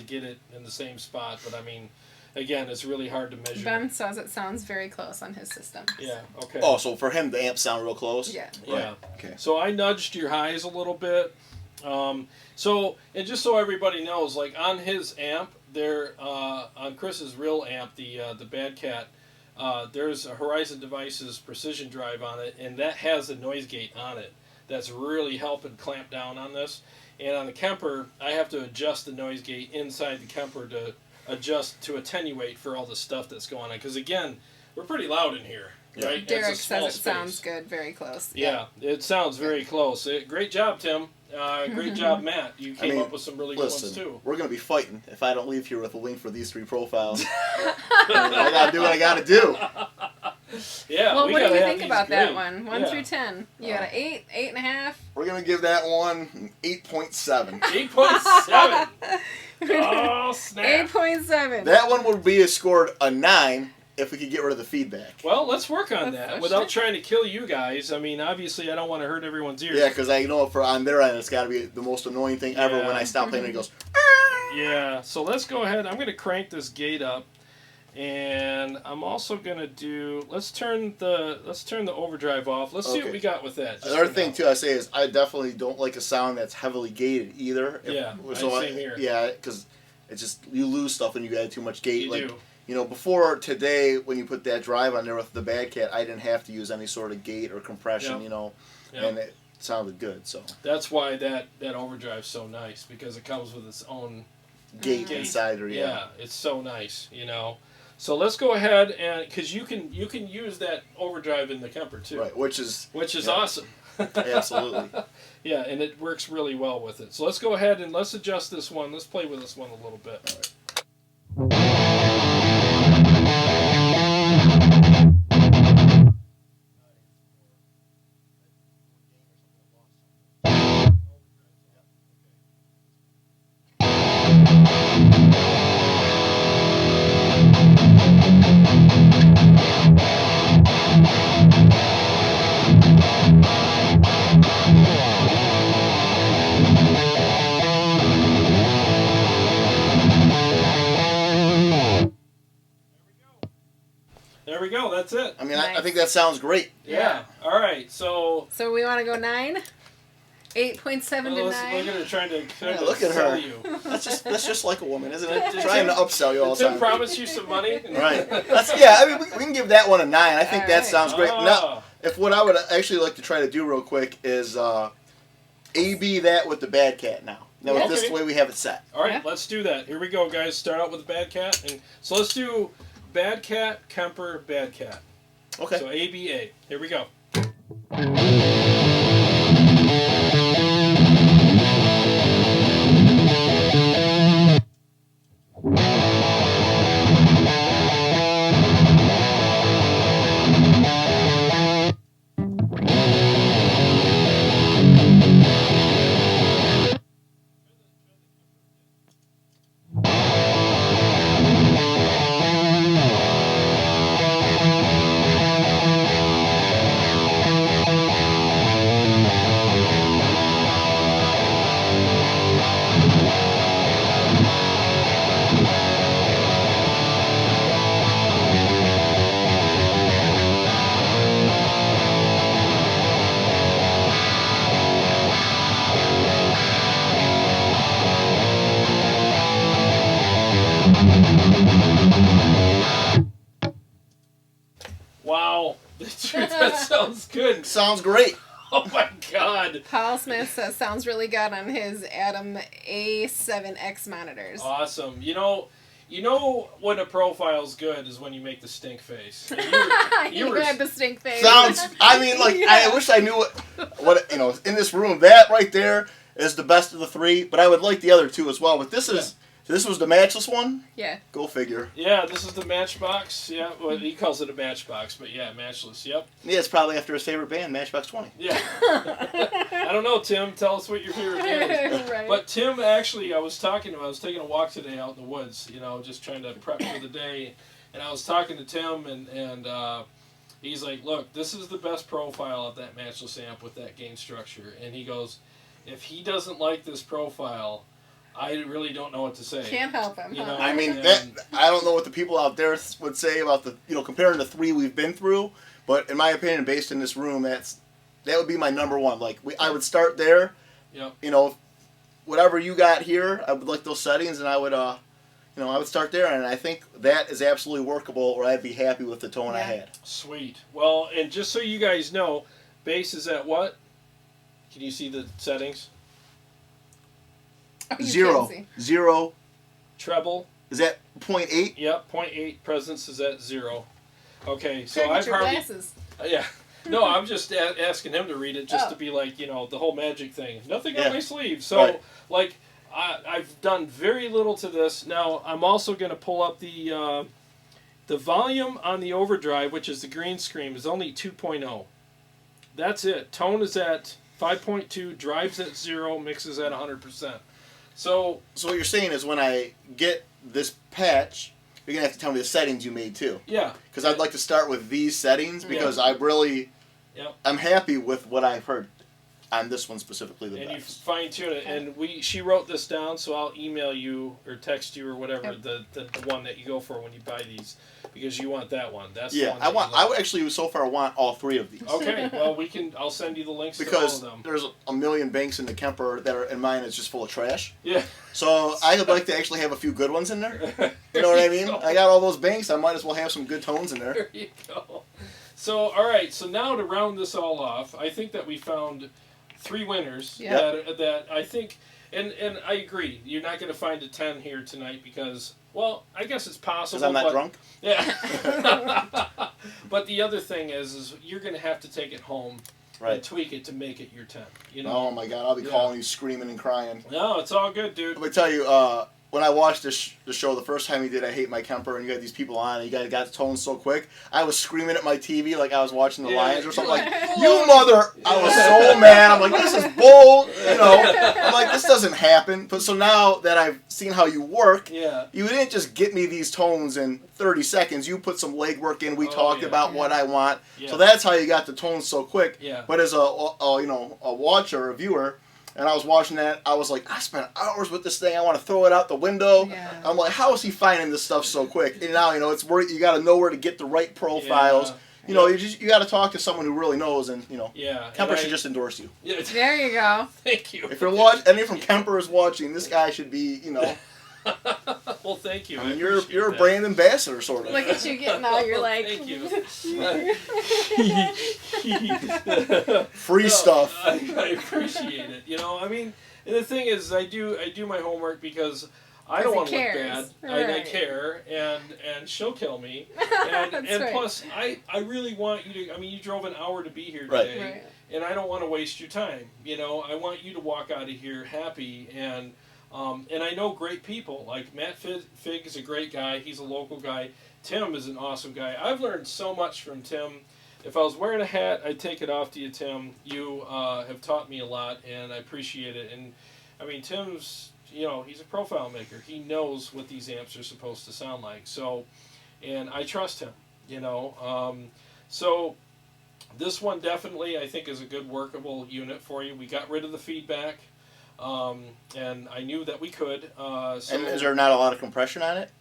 get it in the same spot, but I mean. Again, it's really hard to measure. Ben says it sounds very close on his system. Yeah, okay. Oh, so for him, the amps sound real close? Yeah. Yeah. Right. Okay. So I nudged your highs a little bit. And just so everybody knows, like on his amp, on Chris's real amp, the Bad Cat, there's a Horizon Devices precision drive on it, and that has a noise gate on it. That's really helping clamp down on this. And on the Kemper, I have to adjust the noise gate inside the Kemper to attenuate for all the stuff that's going on. Because again, we're pretty loud in here, right? Derek says it sounds good, very close. Yeah, it sounds very close. Great job, Tim. Great job, Matt. You came up with some really good ones too. We're going to be fighting if I don't leave here with a link for these 3 profiles. I got to do what I got to do. Yeah. Well, what do you think about that one? 1 through 10. You got an 8, 8.5. We're going to give that one an 8.7. 8.7. Oh, snap. 8.7. That one would be scored a 9 if we could get rid of the feedback. Well, let's work on that without trying to kill you guys. I mean, obviously, I don't want to hurt everyone's ears. Yeah, because I know on their end, it's got to be the most annoying thing ever when I stop playing and it goes. Yeah, so let's go ahead. I'm going to crank this gate up. And I'm also gonna let's turn the overdrive off. Let's see what we got with that. Another thing too I say is I definitely don't like a sound that's heavily gated either. Same here. Yeah, because it's just you lose stuff when you add too much gate. You do. Before today when you put that drive on there with the Bad Cat, I didn't have to use any sort of gate or compression. And it sounded good. So that's why that overdrive's so nice because it comes with its own gate inside or yeah, it's so nice. So let's go ahead and because you can use that overdrive in the Kemper too, right? Which is awesome. Absolutely. Yeah, and it works really well with it. So let's go ahead and let's adjust this one. Let's play with this one a little bit. All right. There we go. That's it. I mean, nice. I think that sounds great. Yeah. All right. So we want to go 9? 8.7 to 9? Look at her trying to look at sell her. You. That's just like a woman, isn't it? Trying to upsell you all the time. Did Tim promise you some money? Right. I mean, we can give that one a 9. I think that sounds great. Now, if what I would actually like to try to do real quick is A/B that with the Bad Cat now. Now, with this the way we have it set. All right, let's do that. Here we go, guys. Start out with the Bad Cat. And so let's do Bad Cat, Kemper, Bad Cat. Okay. So A/B/A. Here we go. sounds good. Sounds great. Oh my God. Paul Smith says sounds really good on his Adam A7X monitors. Awesome. You know when a profile's good is when you make the stink face. You had the stink face. Sounds. I mean, like I wish I knew what in this room. That right there is the best of the three, but I would like the other two as well. But this was the matchless one. Yeah. Go figure. Yeah, this is the Matchbox. Yeah, well, he calls it a Matchbox, but yeah, matchless. Yep. Yeah, it's probably after his favorite band, Matchbox 20. Yeah. I don't know, Tim. Tell us what your favorite band is. Right. But Tim, actually, I was taking a walk today out in the woods. Just trying to prep for the day, and I was talking to Tim, and he's like, "Look, this is the best profile of that matchless amp with that gain structure," and he goes, "If he doesn't like this profile, I really don't know what to say." Can't help him. Huh? I mean, I don't know what the people out there would say about the comparing the three we've been through, but in my opinion, based in this room, that would be my number one. Like I would start there. Yep. Whatever you got here, I would like those settings, and I would I would start there, and I think that is absolutely workable, or I'd be happy with the tone I had. Sweet. Well, and just so you guys know, bass is at what? Can you see the settings? Oh, Zero. Treble. Is that 0.8? Yep, 0.8. Presence is at 0. Okay, so I've heard. glasses. Yeah. No, I'm just asking him to read it just to be like, the whole magic thing. Nothing on my sleeve. So, like, I've done very little to this. Now, I'm also going to pull up the volume on the overdrive, which is the green screen, is only 2.0. That's it. Tone is at 5.2, drives at 0, mixes at 100%. So what you're saying is when I get this patch, you're going to have to tell me the settings you made too. Yeah. Because I'd like to start with these settings because I'm happy with what I've heard on this one specifically the best. And you fine-tune it. And she wrote this down, so I'll email you or text you or whatever the one that you go for when you buy these, because you want that one. That's the one I would actually so far want all three of these. Okay, well I'll send you the links because to all of them. There's a million banks in the Kemper that are in mine is just full of trash. Yeah. So I would like to actually have a few good ones in there. You know what I mean? I got all those banks. I might as well have some good tones in there. There you go. So all right. So now to round this all off, I think that we found 3 winners that I think, and I agree. You're not going to find a 10 here tonight because, well, I guess it's possible. Because I'm not drunk? Yeah. But the other thing is you're going to have to take it home and tweak it to make it your 10. Oh, my God. I'll be calling you screaming and crying. No, it's all good, dude. Let me tell you, when I watched the show the first time you did I Hate My Kemper, and you had these people on, and you guys got the tone so quick, I was screaming at my TV like I was watching the Lions or something. Like, you mother! I was so mad. I'm like, this is bull. I'm like, this doesn't happen. But so now that I've seen how you work, you didn't just get me these tones in 30 seconds. You put some legwork in. We talked about what I want. Yeah. So that's how you got the tones so quick. Yeah. But as a watcher, a viewer, and I was watching that, I was like, I spent hours with this thing. I want to throw it out the window. Yeah. I'm like, how is he finding this stuff so quick? And now, it's where you got to know where to get the right profiles. Yeah. You got to talk to someone who really knows, and Kemper should just endorse you. Yeah. There you go. Thank you. If any from Kemper is watching, this guy should be, Well, thank you. I mean, you're a brand ambassador, sort of. Look at you getting all. You're like. Thank you. Free stuff. I appreciate it. I mean, and the thing is, I do my homework because I don't want to look bad. Right. I care, and she'll kill me. And plus, I really want you to. I mean, you drove an hour to be here today, and I don't want to waste your time. I want you to walk out of here happy and I know great people. Like Matt Fig is a great guy. He's a local guy. Tim is an awesome guy. I've learned so much from Tim. If I was wearing a hat, I'd take it off to you, Tim. You have taught me a lot, and I appreciate it. And, I mean, Tim's, he's a profile maker. He knows what these amps are supposed to sound like. So, and I trust him, So, this one definitely, I think, is a good workable unit for you. We got rid of the feedback. And I knew that we could. And is there not a lot of compression on it?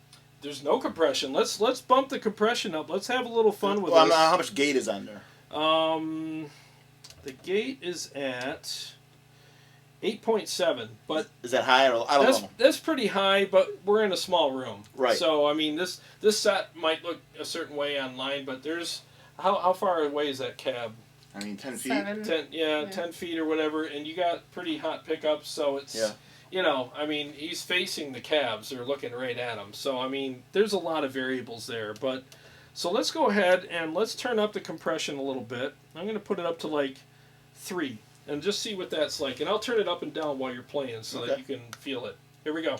There's no compression. Let's bump the compression up. Let's have a little fun with this. How much gate is on there? The gate is at 8.7, but is that high or I don't know? That's pretty high, but we're in a small room, right? So I mean, this set might look a certain way online, but there's how far away is that cab? I mean, 10 feet. 10 feet or whatever, and you got pretty hot pickups, so it's, you know, I mean, he's facing the cabs. They're looking right at him. So, I mean, there's a lot of variables there. But, so let's go ahead and let's turn up the compression a little bit. I'm going to put it up to like 3 and just see what that's like. And I'll turn it up and down while you're playing so that you can feel it. Here we go.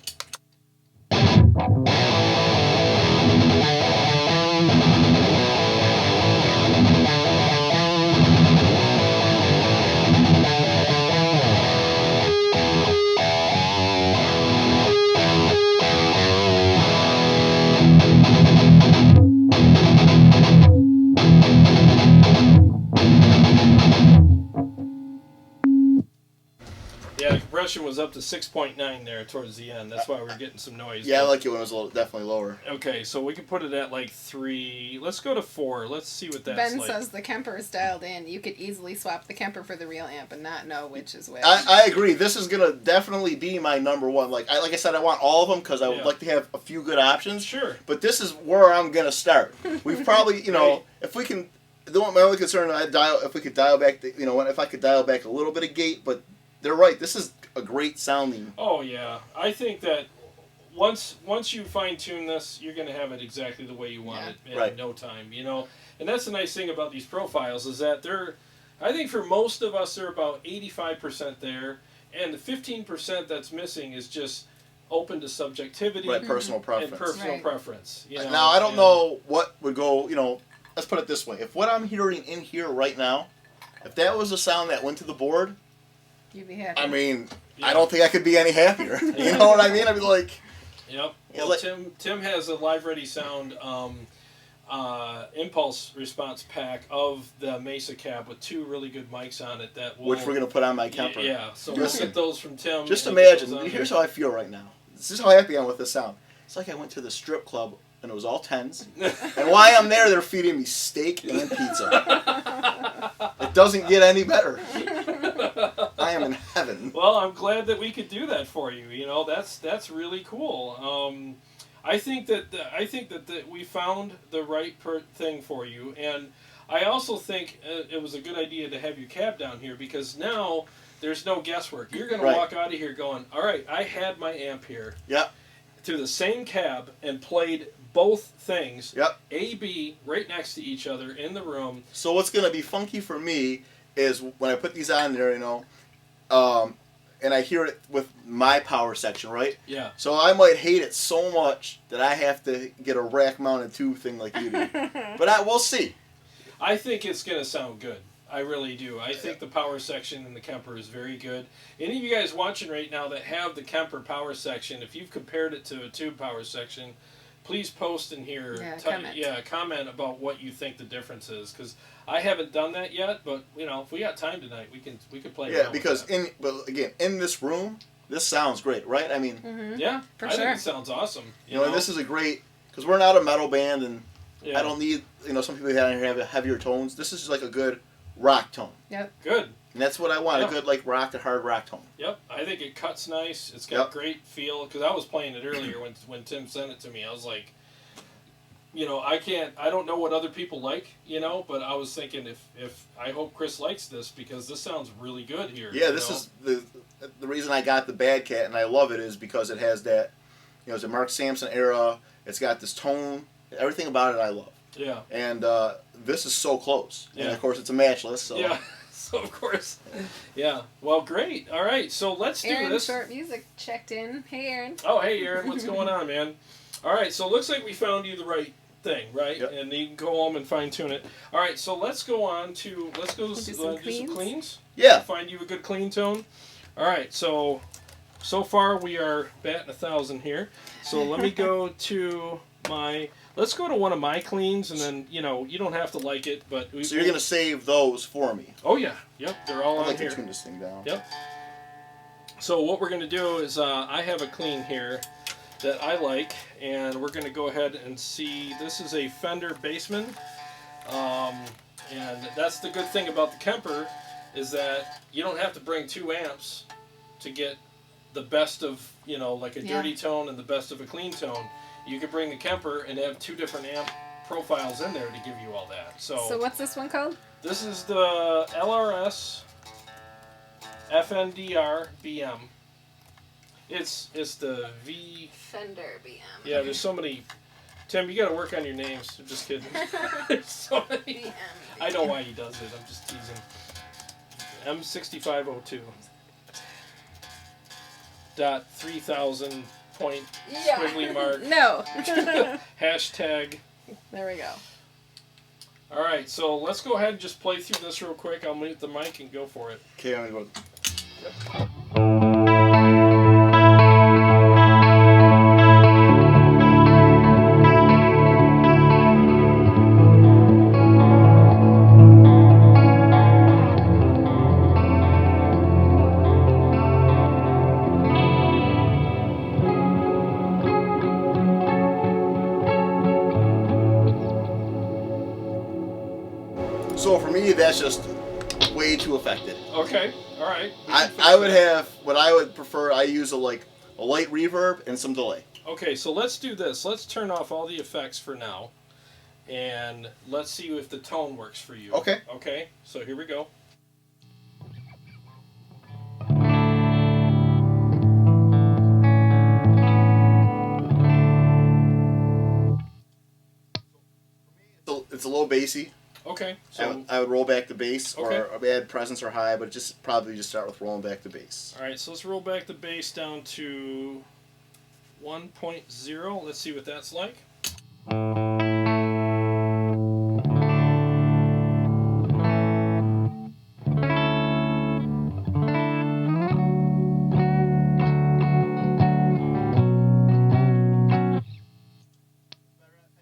Yeah, the compression was up to 6.9 there towards the end. That's why we're getting some noise. Yeah, I like it when it was definitely lower. Okay, so we can put it at like 3. Let's go to 4. Let's see what that's Ben like. says the Kemper is dialed in. You could easily swap the Kemper for the real amp and not know which is which. I agree. This is going to definitely be my number one. Like I said, I want all of them because I would like to have a few good options. Sure. But this is where I'm going to start. We've probably, you know, if we can... My only concern, if we could dial back, if I could dial back a little bit of gate, but they're right. This is a great sounding. Oh yeah, I think that once you fine tune this, you're gonna have it exactly the way you want it in no time. You know, and that's the nice thing about these profiles is that I think for most of us, they're about 85% there, and the 15% that's missing is just open to subjectivity, personal preference, and personal preference. You know? Now I don't know what would go. You know, let's put it this way: if what I'm hearing in here right now, if that was a sound that went to the board. You'd be happy. I mean, I don't think I could be any happier. You know what I mean? I'd be like... Yep. Well, Tim has a Live Ready Sound impulse response pack of the Mesa cab with 2 really good mics on it that will... Which we're going to put on my Kemper. Yeah, so we'll get those from Tim. Just imagine, here's how I feel right now. This is how happy I am with this sound. It's like I went to the strip club and it was all 10s. And while I'm there, they're feeding me steak and pizza. It doesn't get any better. I am in heaven. Well, I'm glad that we could do that for you. You know, that's really cool. I think that we found the right thing for you, and I also think it was a good idea to have your cab down here because now there's no guesswork. You're going to walk out of here going, all right, I had my amp here. Yep. Through the same cab and played both things. Yep. A, B, right next to each other in the room. So what's going to be funky for me is when I put these on there, you know, and I hear it with my power section, right? Yeah. So I might hate it so much that I have to get a rack-mounted tube thing like you do. But we'll see. I think it's going to sound good. I really do. I think the power section in the Kemper is very good. Any of you guys watching right now that have the Kemper power section, if you've compared it to a tube power section, please post in here. Comment about what you think the difference is, because I haven't done that yet. But you know, if we got time tonight, we could play. Yeah, because in this room, this sounds great, right? I mean, for I sure. think it sounds awesome. You know, and this is a great because we're not a metal band, and I don't need some people down here have heavier tones. This is just like a good rock tone. Yep. Good. And that's what I want, a good like rock to hard rock tone. Yep, I think it cuts nice. It's got great feel, because I was playing it earlier when Tim sent it to me. I was like, you know, I don't know what other people like, you know, but I was thinking if I hope Chris likes this, because this sounds really good here. Yeah, this is the reason I got the Bad Cat, and I love it, is because it has that, you know, it's a Mark Sampson era. It's got this tone. Everything about it I love. Yeah. And this is so close. Yeah. And of course it's a matchless. So. Yeah. So of course. Yeah. Well, great. All right. So let's do this. Short Music checked in. Hey, Aaron. Oh, hey, Aaron. What's going on, man? All right. So it looks like we found you the right thing, right? Yep. And you can go home and fine tune it. All right. So let's go on to do some cleans. Yeah. Find you a good clean tone. All right. So far we are batting 1,000 here. So let me go to my. Let's go to one of my cleans, and then, you know, you don't have to like it, but... So you're going to save those for me? Oh, yeah. Yep, they're all on here. I'd like to tune this thing down. Yep. So what we're going to do is I have a clean here that I like, and we're going to go ahead and see. This is a Fender Bassman, and that's the good thing about the Kemper, is that you don't have to bring 2 amps to get the best of, you know, like a dirty tone and the best of a clean tone. You could bring the Kemper and have 2 different amp profiles in there to give you all that. So what's this one called? This is the LRS FNDR BM. It's the V Fender BM. Yeah, there's so many. Tim, you got to work on your names. I'm just kidding. There's so many. BM. I know why he does it. I'm just teasing. M6502. Dot 3000 point squiggly mark. No. Hashtag. There we go. All right, so let's go ahead and just play through this real quick. I'll mute the mic and go for it. Okay, I'm gonna go. Yep. So for me, that's just way too affected. Okay, all right. I would have what I would prefer. I use a light reverb and some delay. Okay, so let's do this. Let's turn off all the effects for now, and let's see if the tone works for you. Okay. Okay, so here we go. It's a little bassy. Okay, so I would roll back the bass, Okay. or add presence or high, but probably just start with rolling back the bass. all right, so let's roll back the bass down to 1.0. Let's see what that's like.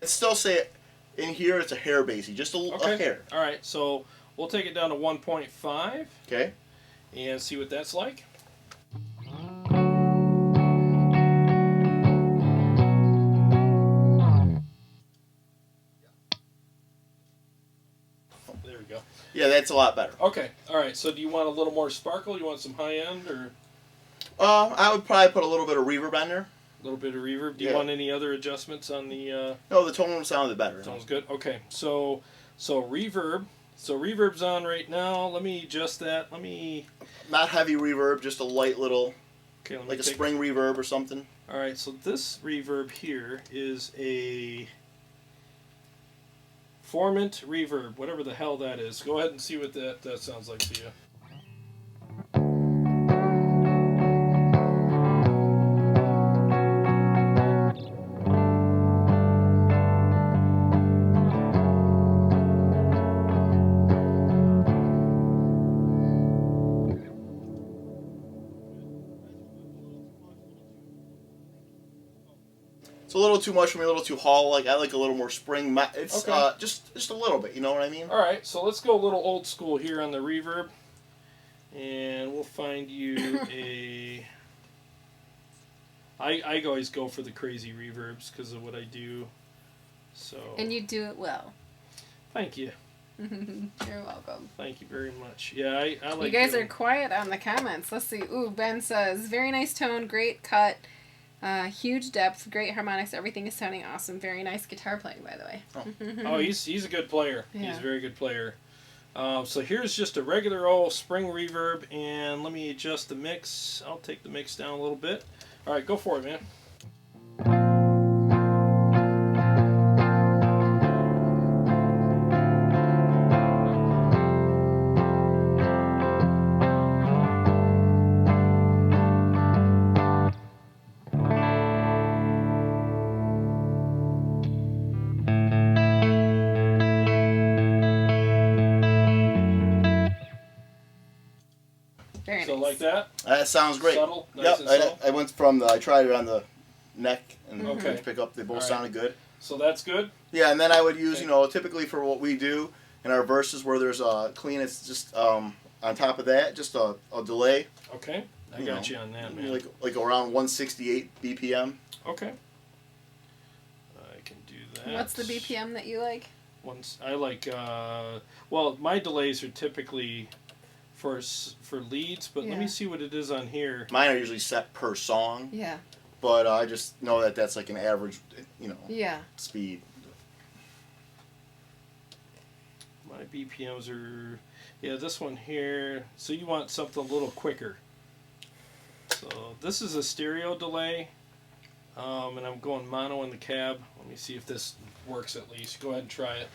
I'd still say in here it's a hair bassy, just a hair. All right, so we'll take it down to 1.5 Okay. and see what that's like. There we go. Yeah, that's a lot better. Okay, all right. So do you want a little more sparkle? You want some high end or I would probably put a little bit of reverb on there. a little bit of reverb? Do you Yeah. want any other adjustments on the? No, the tone sounded better. Sounds good. Okay, so reverb. So reverb's on right now. Let me adjust that. Not heavy reverb, just a light little, Okay, let me like a take- spring reverb or something. All right, so this reverb here is a Formant reverb, whatever the hell that is. Go ahead and see what that sounds like to you. It's a little too much for me, a little too hall. Like I like a little more spring. It's Okay. just a little bit. You know what I mean? All right, so let's go a little old school here on the reverb, and we'll find you a. I always go for the crazy reverbs because of what I do. So. And you do it well. Thank you. You're welcome. Thank you very much. Yeah, I like. You guys doing- are quiet on the comments. Let's see. Ooh, Ben says, very nice tone, great cut, huge depth, great harmonics. Everything is sounding awesome. Very nice guitar playing, by the way. Oh, he's a good player. Yeah. He's a very good player. So here's just a regular old spring reverb, and let me adjust the mix. I'll take the mix down a little bit. All right, go for it, man. Very So nice. like that? That sounds great. Subtle? Nice Yep. and subtle? I went from I tried it on the neck and Okay. pick up. They both All right. sounded good. So that's good? Yeah, and then I would use Okay. typically for what we do in our verses where there's a clean. It's just on top of that, just a delay. Okay. I got you on that, man. Like around 168 BPM. Okay. I can do that. What's the BPM that you like? I like, well, my delays are typically for leads, but let me Yeah. see what it is on here. Mine are usually set per song, Yeah. but I just know that that's like an average, Yeah. speed. My BPMs are, yeah, this one here. So you want something a little quicker. So this is a stereo delay, and I'm going mono in the cab. Let me see if this works at least. Go ahead and try it.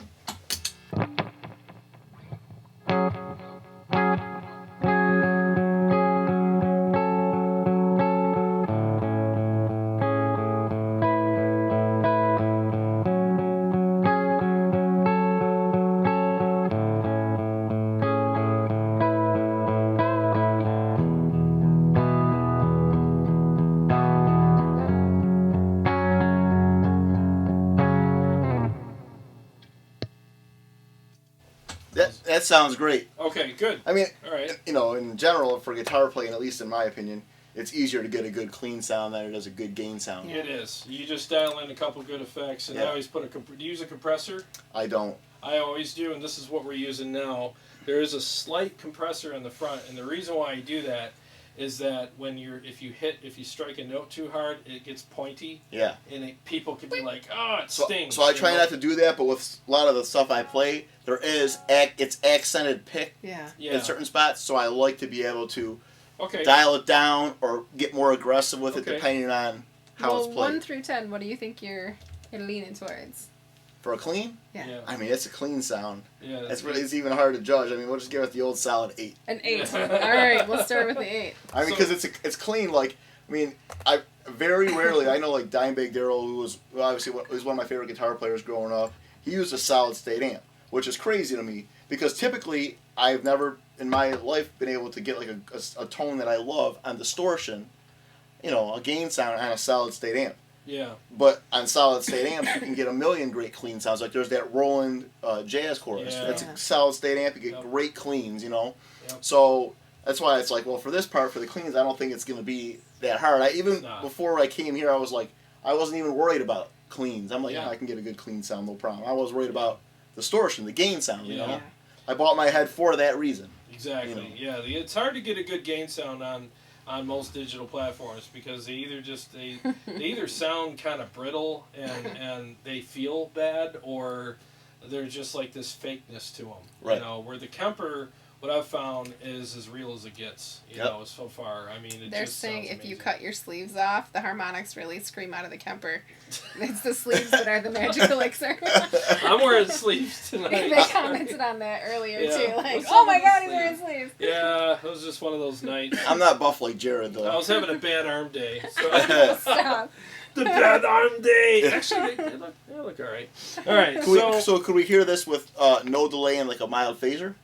That sounds great. Okay, good. I mean, all right. In general, for guitar playing, at least in my opinion, it's easier to get a good clean sound than it is a good gain sound. It is. You just dial in a couple good effects, and I always put do you use a compressor? I don't. I always do, and this is what we're using now. There is a slight compressor in the front, and the reason why I do that is that when if you strike a note too hard, it gets pointy. Yeah. And people can be like, oh, it stings. So I try not to do that, but with a lot of the stuff I play, it's accented pick in certain spots, so I like to be able to dial it down or get more aggressive with it depending on how it's played. 1 through 10, what do you think you're leaning towards? For a clean? Yeah. I mean, it's a clean sound. Yeah. It's even hard to judge. I mean, we'll just give it the old solid 8. An 8. All right, we'll start with the 8. I mean, because it's clean. Like, I mean, I very rarely, I know like Dimebag Darrell, who was obviously was one of my favorite guitar players growing up. He used a solid state amp, which is crazy to me because typically I've never in my life been able to get like a tone that I love on distortion, a gain sound on a solid state amp. Yeah. But on solid state amps, you can get a million great clean sounds. Like there's that Roland jazz chorus. Yeah. That's a solid state amp. You get great cleans, Yep. So that's why it's like, well, for this part, for the cleans, I don't think it's going to be that hard. Before I came here, I was like, I wasn't even worried about cleans. I'm like, I can get a good clean sound, no problem. I was worried about distortion, the gain sound, you know. I bought my head for that reason. Exactly. Yeah, it's hard to get a good gain sound on most digital platforms because they either sound kind of brittle and they feel bad, or they're just like this fakeness to them. Right. Where the Kemper, what I've found is as real as it gets. So far. I mean, they're saying if you cut your sleeves off, the harmonics really scream out of the Kemper. It's the sleeves that are the magic elixir. I'm wearing sleeves tonight. They commented on that earlier too. Like, oh my god, he's wearing sleeves. Yeah, it was just one of those nights. I'm not buff like Jarrod though. I was having a bad arm day. So. Stop. The bad arm day. Actually, they look all right. All right. So could we hear this with no delay and like a mild phaser?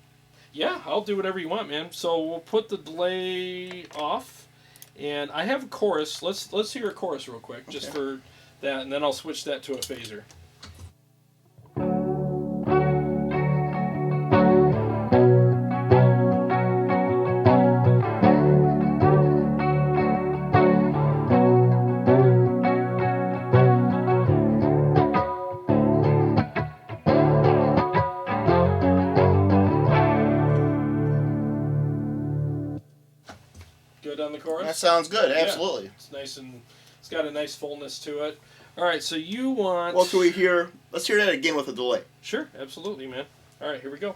Yeah, I'll do whatever you want, man. So we'll put the delay off, and I have a chorus. Let's hear a chorus real quick, just for that, and then I'll switch that to a phaser. On the chorus? That sounds good, absolutely. It's nice and it's got a nice fullness to it. All right, so you want... Well, let's hear that again with a delay. Sure, absolutely, man. All right, here we go.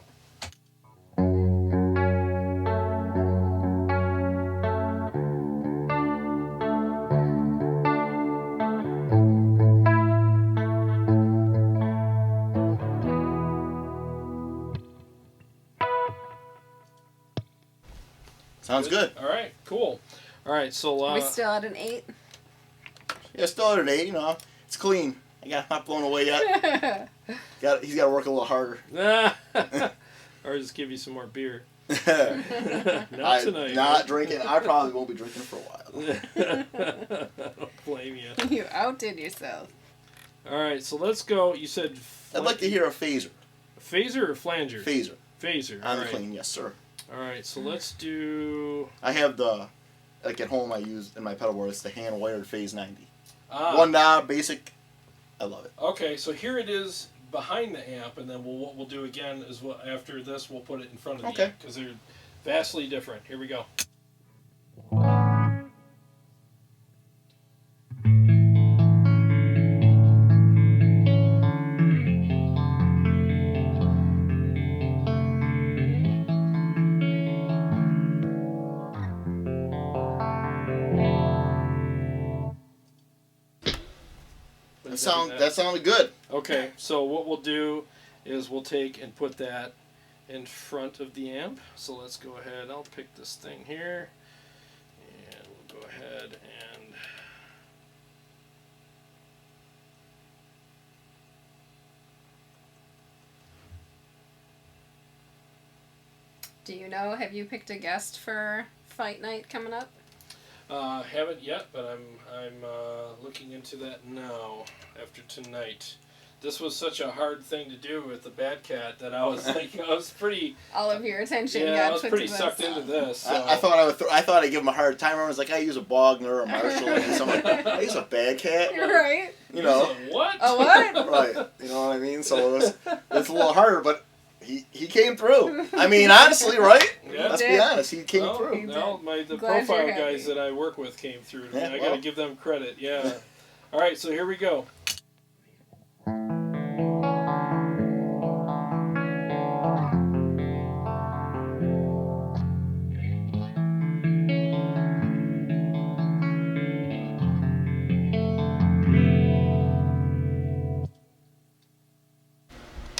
Sounds good. All right, cool. All right, so... we still at an 8? Yeah, still at an 8, It's clean. I'm not blown away yet. He's got to work a little harder. Or just give you some more beer. Not tonight. Not drinking. I probably won't be drinking for a while. I don't blame you. You outdid yourself. All right, so let's go. You said... I'd like to hear a phaser. A phaser or flanger? Phaser. Phaser. On the clean, yes, sir. All right, so let's do... I have like at home I use in my pedal board, it's the hand-wired Phase 90. One knob, basic. I love it. Okay, so here it is behind the amp, and then what we'll do again is after this, we'll put it in front of the amp, because they're vastly different. Here we go. That sounded good. Okay, so what we'll do is we'll take and put that in front of the amp. So let's go ahead. I'll pick this thing here, and we'll go ahead and. Do you know? Have you picked a guest for fight night coming up? Haven't yet, but I'm looking into that now after tonight. This was such a hard thing to do with the Bad Cat that I was like, I was pretty. All of your attention. Yeah, I was pretty sucked into this. So. I thought I'd give him a hard time. I was like, I use a Bogner or a Marshall, and someone I use a Bad Cat. You're right. You know what? A what? Right. You know what I mean? So it's a little harder, but. He came through. I mean, honestly, right? Yeah. Let's be honest. He came through. No, the profile guys that I work with came through. Yeah, I got to give them credit. Yeah. All right, so here we go.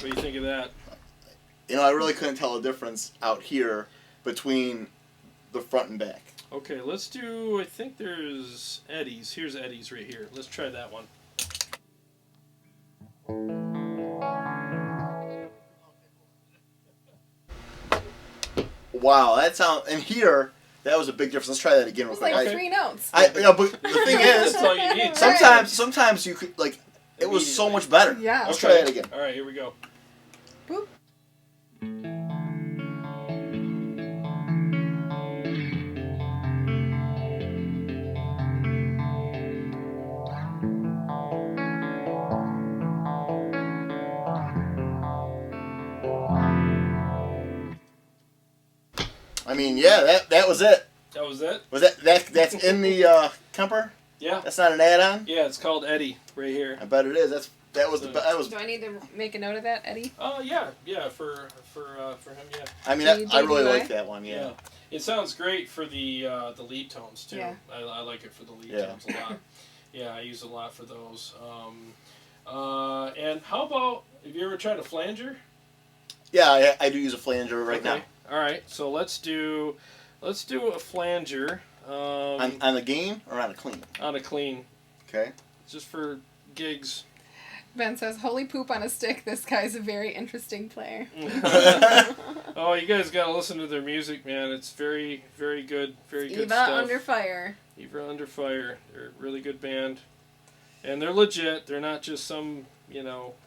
What do you think of that? You know, I really couldn't tell a difference out here between the front and back. Okay, let's do, I think there's Eddie's. Here's Eddie's right here. Let's try that one. Wow, that sound, and here, that was a big difference. Let's try that again real It's quick. like 3 notes. But the thing is, That's all you need. sometimes you could, like, it was so much better. Yeah. Let's try that again. All right, here we go. Boop. I mean, yeah, that was it. That was it? Was that's in the Kemper? Yeah. That's not an add-on? Yeah, it's called Eddie right here. I bet it is. That was. Do I need to make a note of that, Eddie? Oh yeah, for him, yeah. I mean, I really like that one. Yeah. It sounds great for the lead tones too. Yeah. I like it for the lead tones a lot. Yeah, I use it a lot for those. And how about, have you ever tried a flanger? Yeah, I do use a flanger right now. All right, so let's do a flanger. On the gain or on a clean? On a clean. Okay. Just for gigs. Ben says, "Holy poop on a stick! This guy's a very interesting player." Oh, you guys gotta listen to their music, man. It's very, very good. Very good EVA stuff. Under Fire. EVA Under Fire. They're a really good band, and they're legit. They're not just some,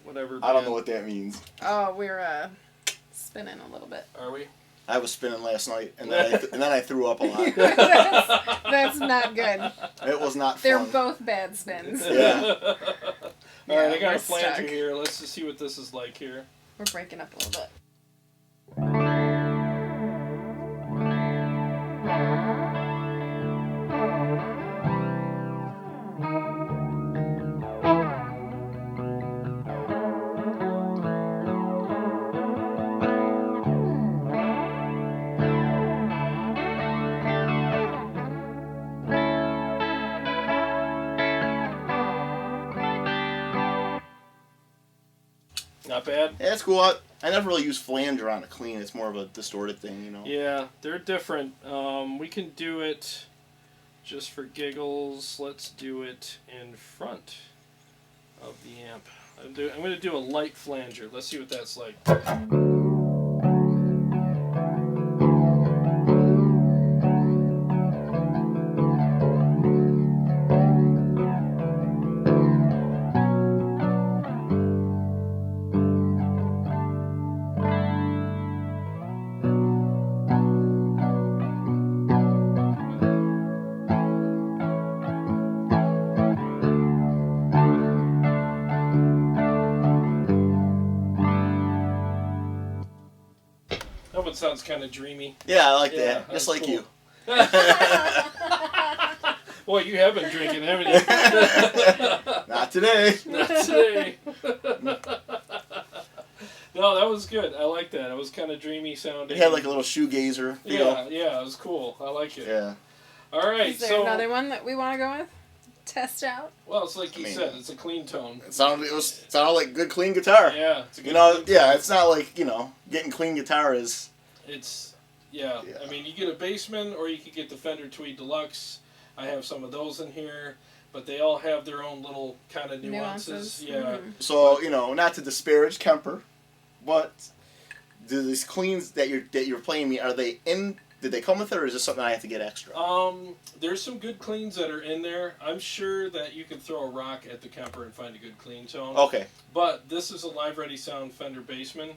whatever band. I don't know what that means. Oh, we're spinning a little bit. Are we? I was spinning last night, and then I threw up a lot. That's not good. It was not fun. They're both bad spins. Yeah. All right, I got a flanger stuck. here. Let's just see what this is like here. We're breaking up a little bit. Not bad? Yeah, it's cool. I never really use flanger on a clean. It's more of a distorted thing, Yeah, they're different. We can do it just for giggles. Let's do it in front of the amp. I'm going to do a light flanger. Let's see what that's like. That one sounds kind of dreamy. Yeah, I like that. Just like cool. you. Boy, you have been drinking, haven't you? Not today. Not today. No, that was good. I like that. It was kind of dreamy sounding. It had like a little shoegazer feel. Yeah, it was cool. I like it. Yeah. All right, Is there another one that we want to go with? Test out. Well, it's like you said, it's a clean tone. It sounded like good clean guitar. Yeah, it's a good it's not like, getting clean guitar is... Yeah. I mean, you get a Bassman or you could get the Fender Tweed Deluxe. I have some of those in here, but they all have their own little kind of nuances. Yeah. Mm-hmm. So, not to disparage Kemper, but do these cleans that you're playing me, are they in... Did they come with it, or is this something I have to get extra? There's some good cleans that are in there. I'm sure that you can throw a rock at the Kemper and find a good clean tone. Okay. But this is a Live Ready Sound Fender Bassman.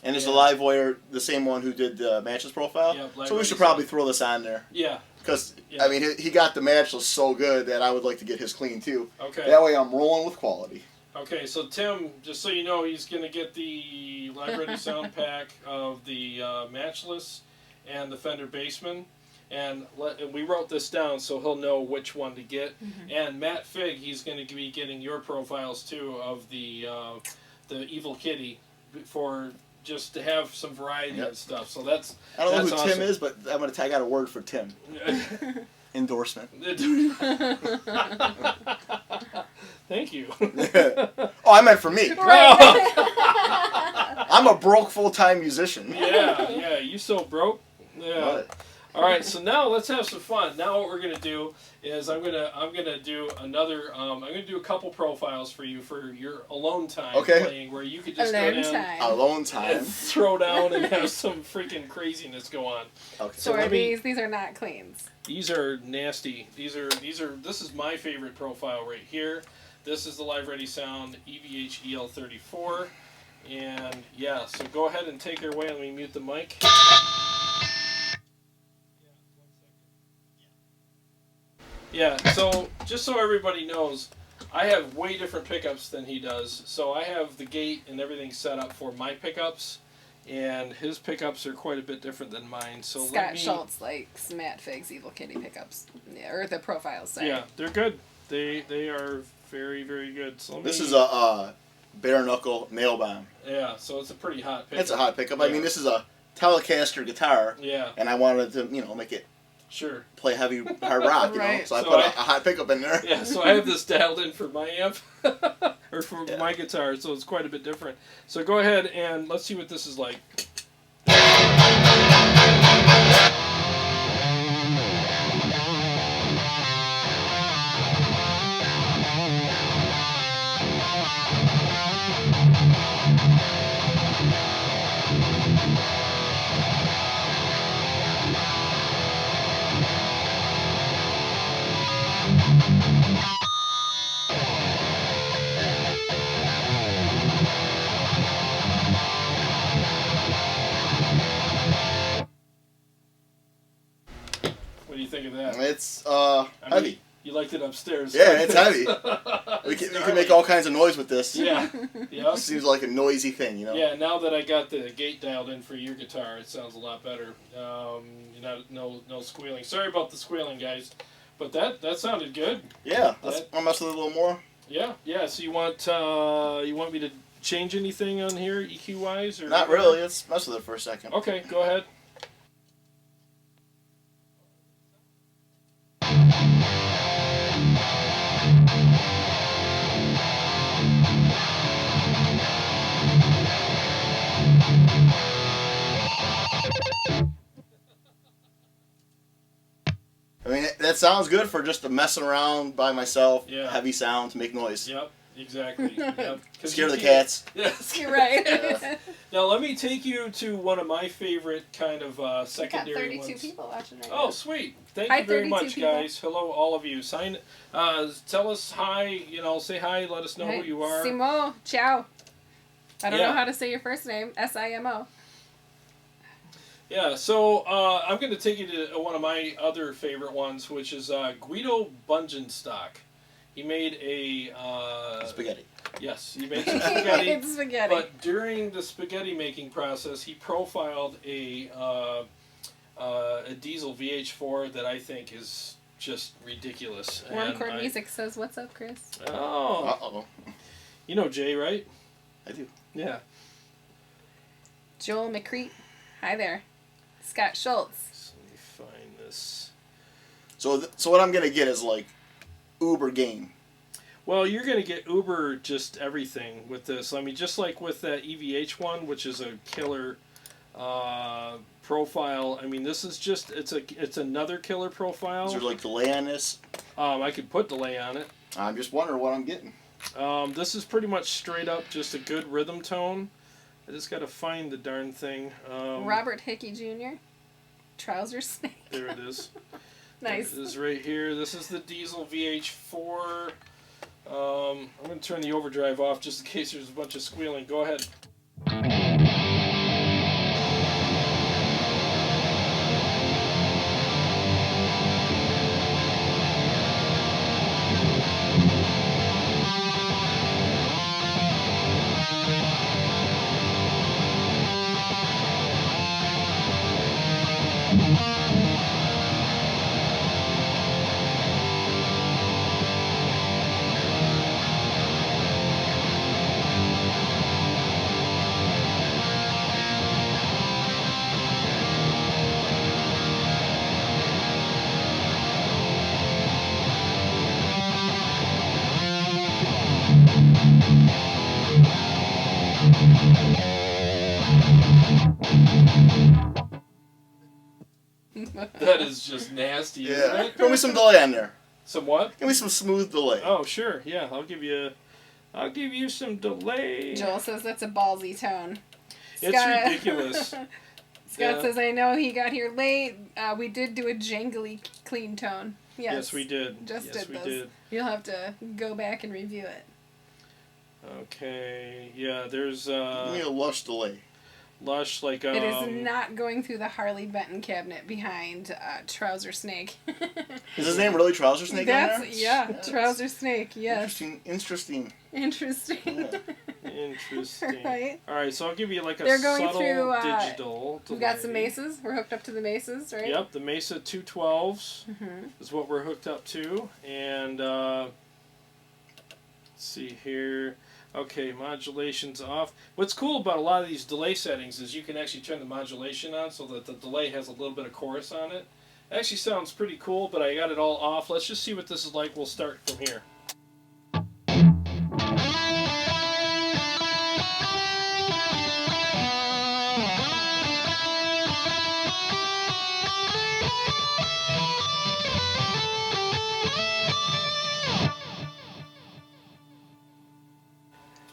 And is the live wire the same one who did the matchless profile? Yeah, so we should probably throw this on there. Yeah. Because, I mean, he got the matchless so good that I would like to get his clean, too. Okay. That way I'm rolling with quality. Okay, so Tim, just so you know, he's going to get the Live Ready Sound pack of the matchless and the Fender Bassman, and we wrote this down so he'll know which one to get. Mm-hmm. And Matt Fig, he's going to be getting your profiles too of the Evil Kitty for just to have some variety and stuff. So that's I don't know who awesome. Tim is, but I got a word for Tim. Endorsement. Thank you. Oh, I meant for me. Right. I'm a broke full-time musician. Yeah, you so broke. Yeah. What? All right, so now let's have some fun. Now what we're gonna do is I'm gonna do another. I'm gonna do a couple profiles for you for your alone time playing, where you could just go down alone time and throw down and have some freaking craziness go on. Okay. So are these are not cleans. These are nasty. These are. This is my favorite profile right here. This is the Live Ready Sound EVH EL34, and yeah. So go ahead and take her away. Let me mute the mic. Yeah, so just so everybody knows, I have way different pickups than he does. So I have the gate and everything set up for my pickups, and his pickups are quite a bit different than mine. So Scott Schultz likes Matt Fig's Evil Kitty pickups, or the profiles. Sorry. Yeah, they're good. They are very, very good. So this is a bare knuckle nail bomb. Yeah, so it's a pretty hot pickup. It's a hot pickup. Yeah. I mean, this is a Telecaster guitar. Yeah. And I wanted to, make it. Sure. Play heavy hard rock, right. So I put a hot pickup in there. Yeah, so I have this dialed in for my amp, or for my guitar, so it's quite a bit different. So go ahead and let's see what this is like. What do you think of that? It's heavy. You liked it upstairs. Yeah, it's heavy. We can make all kinds of noise with this. Yeah. It seems like a noisy thing, Yeah, now that I got the gate dialed in for your guitar, it sounds a lot better. No squealing. Sorry about the squealing, guys. But that sounded good. Yeah, I'll mess with it a little more. Yeah. So you want me to change anything on here EQ wise or not really? Let's mess with it for a second. Okay, go ahead. I mean, that sounds good for just messing around by myself. Yeah. Heavy sound to make noise. Yep, exactly. Yep. Scare the cats. Yes, you're right. Yeah. Now let me take you to one of my favorite kind of secondary ones. 32 people watching right now. Oh, sweet! Thank you very much, people. guys. Hello, all of you. Tell us hi. Say hi. Let us know who you are. Simo, ciao. I don't know how to say your first name. Simo. Yeah, so I'm going to take you to one of my other favorite ones, which is Guido Bungenstock. He made a... spaghetti. Yes, he made some spaghetti. He made spaghetti. But during the spaghetti making process, he profiled a diesel VH4 that I think is just ridiculous. Warm Chord Music says, what's up, Chris? Oh. Uh-oh. You know Jay, right? I do. Yeah. Joel McCreate. Hi there. Scott Schultz. So let me find this. So what I'm going to get is like uber game. Well, you're going to get uber just everything with this. I mean, just like with that EVH one, which is a killer profile. I mean, this is just it's another killer profile. Is there like delay on this? I could put delay on it. I'm just wondering what I'm getting. This is pretty much straight up just a good rhythm tone. I just got to find the darn thing. Robert Hickey Jr. Trouser Snake. There it is. Nice. It is right here. This is the Diesel VH4. I'm going to turn the overdrive off just in case there's a bunch of squealing. Go ahead. That is just nasty, isn't it? Throw me some delay on there. Some what? Give me some smooth delay. Oh, sure. Yeah, I'll give you some delay. Joel says that's a ballsy tone. It's ridiculous. Scott says, I know he got here late. We did do a jangly clean tone. Yes, we did. Just did this. You'll have to go back and review it. Okay. Yeah, there's Give me a lush delay. Lush, like it is not going through the Harley Benton cabinet behind Trouser Snake. Is his name really Trouser Snake? That's on there? yeah, Trouser Snake. Yes. Interesting. Interesting. Right. All right, so I'll give you like a They're going subtle through, digital. We've got some Mesas. We're hooked up to the Mesas, right? Yep, the Mesa 212s is what we're hooked up to, and let's see here. Okay, modulation's off. What's cool about a lot of these delay settings is you can actually turn the modulation on so that the delay has a little bit of chorus on it. It actually sounds pretty cool, but I got it all off. Let's just see what this is like. We'll start from here.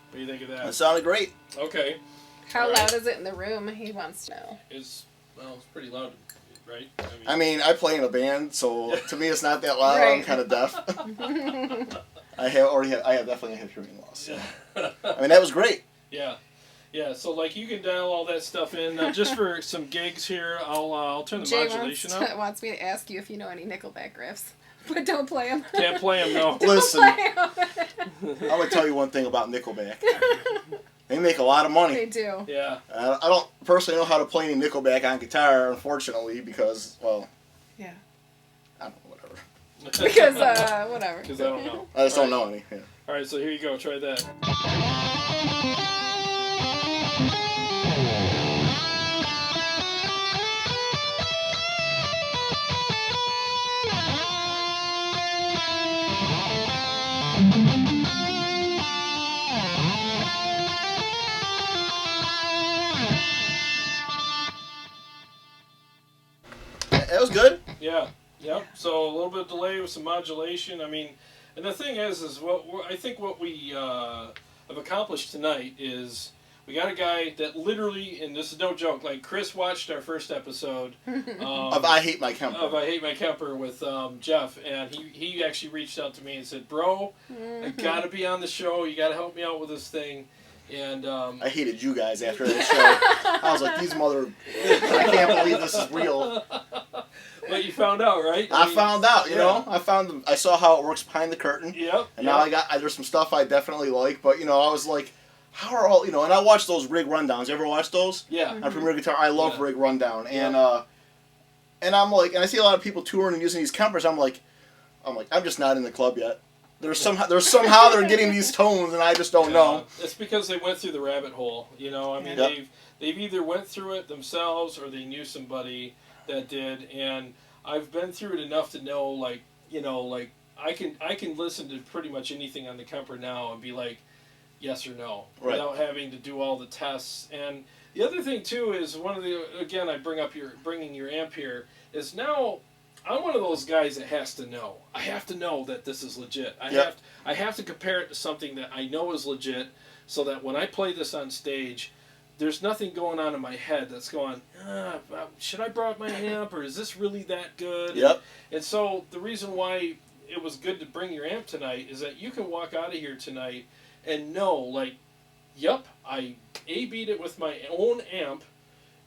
What do you think of that? That sounded great. Okay. How loud is it in the room? He wants to know. It's pretty loud, right? I mean, I play in a band, so to me it's not that loud. Right. I'm kind of deaf. I have definitely a hearing loss. So. I mean, that was great. Yeah. Yeah, so like you can dial all that stuff in. Just for some gigs here, I'll turn the Jay modulation up. wants me to ask you if you know any Nickelback riffs, but don't play them. Can't play them, no. Listen, I'm going to tell you one thing about Nickelback. They make a lot of money. They do. Yeah. I don't personally know how to play any Nickelback on guitar, unfortunately, because, well... Yeah. I don't know, whatever. Because, whatever. Because I don't know. I just don't know any. Yeah. Alright, so here you go. Try that. That was good. Yeah. Yep. So a little bit of delay with some modulation. I mean, and the thing is I think what we have accomplished tonight is we got a guy that literally, and this is no joke, like Chris watched our first episode Of I Hate My Kemper. Of I Hate My Kemper with Jeff, and he actually reached out to me and said, "Bro, I gotta be on the show. You gotta help me out with this thing." And I hated you guys after that show. I was like, these I can't believe this is real. But you found out, right? I found out, you know. I saw how it works behind the curtain. Yep. And now there's some stuff I definitely like, but, you know, I was like, how are all, you know, and I watched those rig rundowns. You ever watch those? Yeah. On Premier Guitar, I love rig rundown. And I'm like, and I see a lot of people touring and using these Kempers. I'm like, I'm just not in the club yet. There's somehow they're getting these tones, and I just don't know. It's because they went through the rabbit hole. You know, I mean, they've either went through it themselves or they knew somebody that did. And I've been through it enough to know, like, you know, like I can listen to pretty much anything on the Kemper now and be like, yes or no, right. without having to do all the tests. And the other thing too is I bring up bringing your amp here is now I'm one of those guys that has to know. I have to know that this is legit. I have to compare it to something that I know is legit, so that when I play this on stage, there's nothing going on in my head that's going, should I brought my amp, or is this really that good? Yep. And so the reason why it was good to bring your amp tonight is that you can walk out of here tonight and know, like, yep, I A-B'd it with my own amp,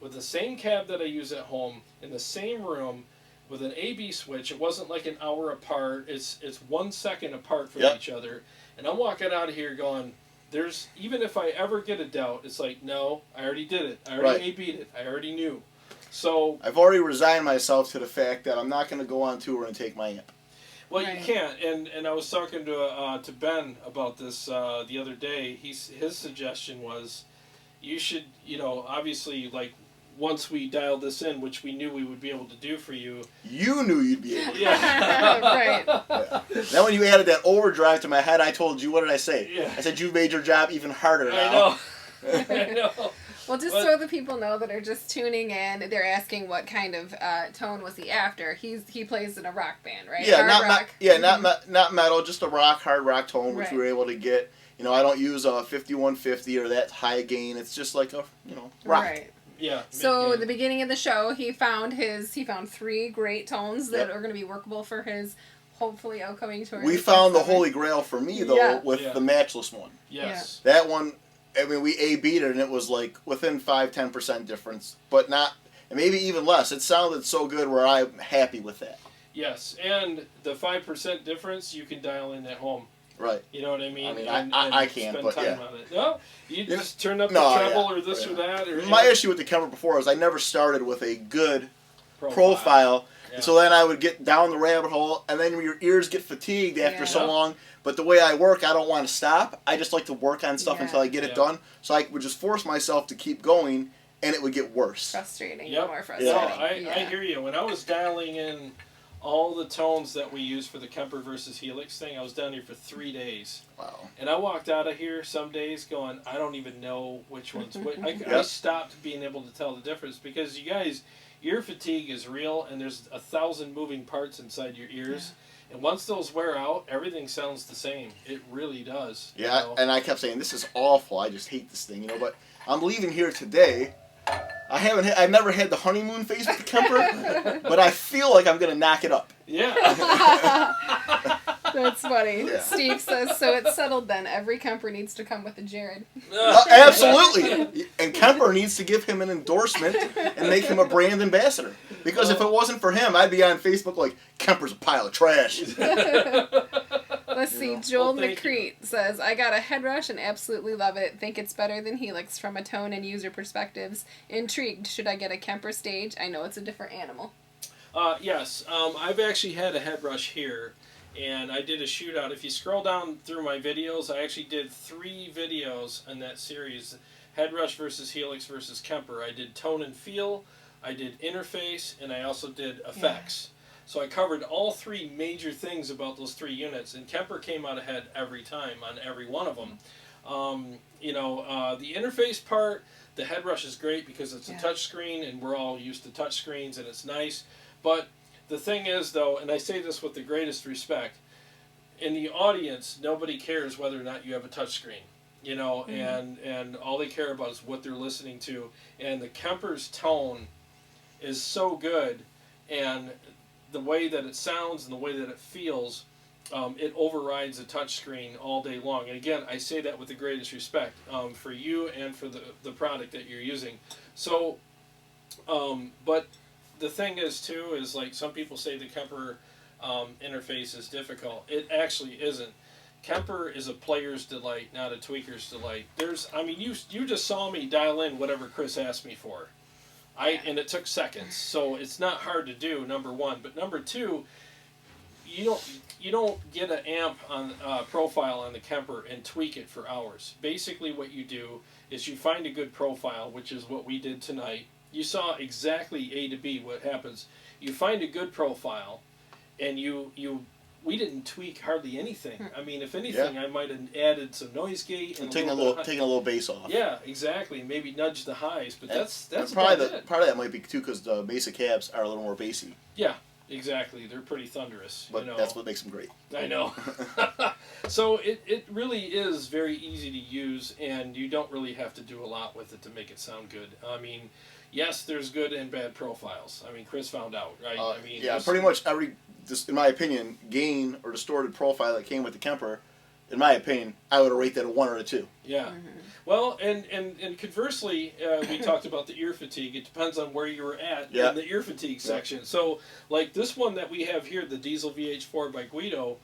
with the same cab that I use at home, in the same room, with an A-B switch. It wasn't like an hour apart. It's 1 second apart from each other. And I'm walking out of here going, even if I ever get a doubt, it's like, no, I already did it. I already A-B'd it. I already knew. So I've already resigned myself to the fact that I'm not going to go on tour and take my amp. Well, you can't, and I was talking to Ben about this the other day. His suggestion was, you should, obviously, like, once we dialed this in, which we knew we would be able to do for you. You knew you'd be able to. Yeah. Right. Yeah. Then when you added that overdrive to my head, I told you, what did I say? Yeah. I said, you've made your job even harder now. I know. I know. Well, just so the people know that are just tuning in, they're asking what kind of tone was he after. He plays in a rock band, right? Yeah, Hard rock. not metal, just a hard rock tone, which we were able to get. I don't use a 5150 or that high gain. It's just like a rock. Right. Yeah. So at the beginning of the show, he found 3 great tones that are going to be workable for his hopefully upcoming tour. We found the holy grail for me though with the matchless one. Yes. Yeah. That one. I mean, we A-B'd it, and it was like within 5-10% difference, but not, and maybe even less. It sounded so good where I'm happy with that. Yes, and the 5% difference you can dial in at home. Right. You know what I mean? I mean, I can't, but time on it. No, you just turn up the treble or this or that. Or, my issue with the Kemper before is I never started with a good profile. Yeah. So then I would get down the rabbit hole, and then your ears get fatigued after so long. But the way I work, I don't want to stop. I just like to work on stuff until I get it done. So I would just force myself to keep going, and it would get worse. Frustrating. Yep. More frustrating. No, I hear you. When I was dialing in all the tones that we use for the Kemper versus Helix thing, I was down here for 3 days. Wow. And I walked out of here some days going, I don't even know which one's which. I stopped being able to tell the difference because you guys, ear fatigue is real, and there's 1,000 moving parts inside your ears. Yeah. And once those wear out, everything sounds the same. It really does. Yeah, and I kept saying, this is awful. I just hate this thing, But I'm leaving here today. I've never had the honeymoon phase with the Kemper, but I feel like I'm gonna knock it up. Yeah. That's funny. Yeah. Steve says, so it's settled then. Every Kemper needs to come with a Jarrod. Absolutely. And Kemper needs to give him an endorsement and make him a brand ambassador. Because if it wasn't for him, I'd be on Facebook like, Kemper's a pile of trash. Let's see. Joel McCreate says, I got a head rush and absolutely love it. Think it's better than Helix from a tone and user perspectives. Intrigued. Should I get a Kemper stage? I know it's a different animal. Yes. I've actually had a head rush here. And I did a shootout. If you scroll down through my videos, I actually did 3 videos in that series. Head rush versus Helix versus Kemper. I did tone and feel, I did interface, and I also did effects. Yeah. So I covered all 3 major things about those 3 units, and Kemper came out ahead every time on every one of them. The interface part, the head rush is great because it's a touch screen, and we're all used to touch screens, and it's nice. But the thing is, though, and I say this with the greatest respect, in the audience, nobody cares whether or not you have a touchscreen, and all they care about is what they're listening to. And the Kemper's tone is so good, and the way that it sounds and the way that it feels, it overrides the touchscreen all day long. And again, I say that with the greatest respect for you and for the product that you're using. So, but the thing is, too, is like some people say the Kemper interface is difficult. It actually isn't. Kemper is a player's delight, not a tweaker's delight. You just saw me dial in whatever Chris asked me for. And it took seconds, so it's not hard to do, number one. But number two, you don't get an amp on profile on the Kemper and tweak it for hours. Basically what you do is you find a good profile, which is what we did tonight. You saw exactly A to B what happens. You find a good profile, and you we didn't tweak hardly anything. I mean, if anything, I might have added some noise gate and taking a little bass off. Yeah, exactly. Maybe nudge the highs, but that's probably part of that might be too because the Mesa cabs are a little more bassy. Yeah, exactly. They're pretty thunderous. But that's what makes them great. I know. So it really is very easy to use, and you don't really have to do a lot with it to make it sound good. I mean, yes, there's good and bad profiles. I mean, Chris found out, right? I mean, pretty much every, just in my opinion, gain or distorted profile that came with the Kemper, in my opinion, I would rate that a 1 or a 2. Yeah. Well, and conversely, we talked about the ear fatigue. It depends on where you were at in the ear fatigue section. So, like this one that we have here, the Diesel VH4 by Guido,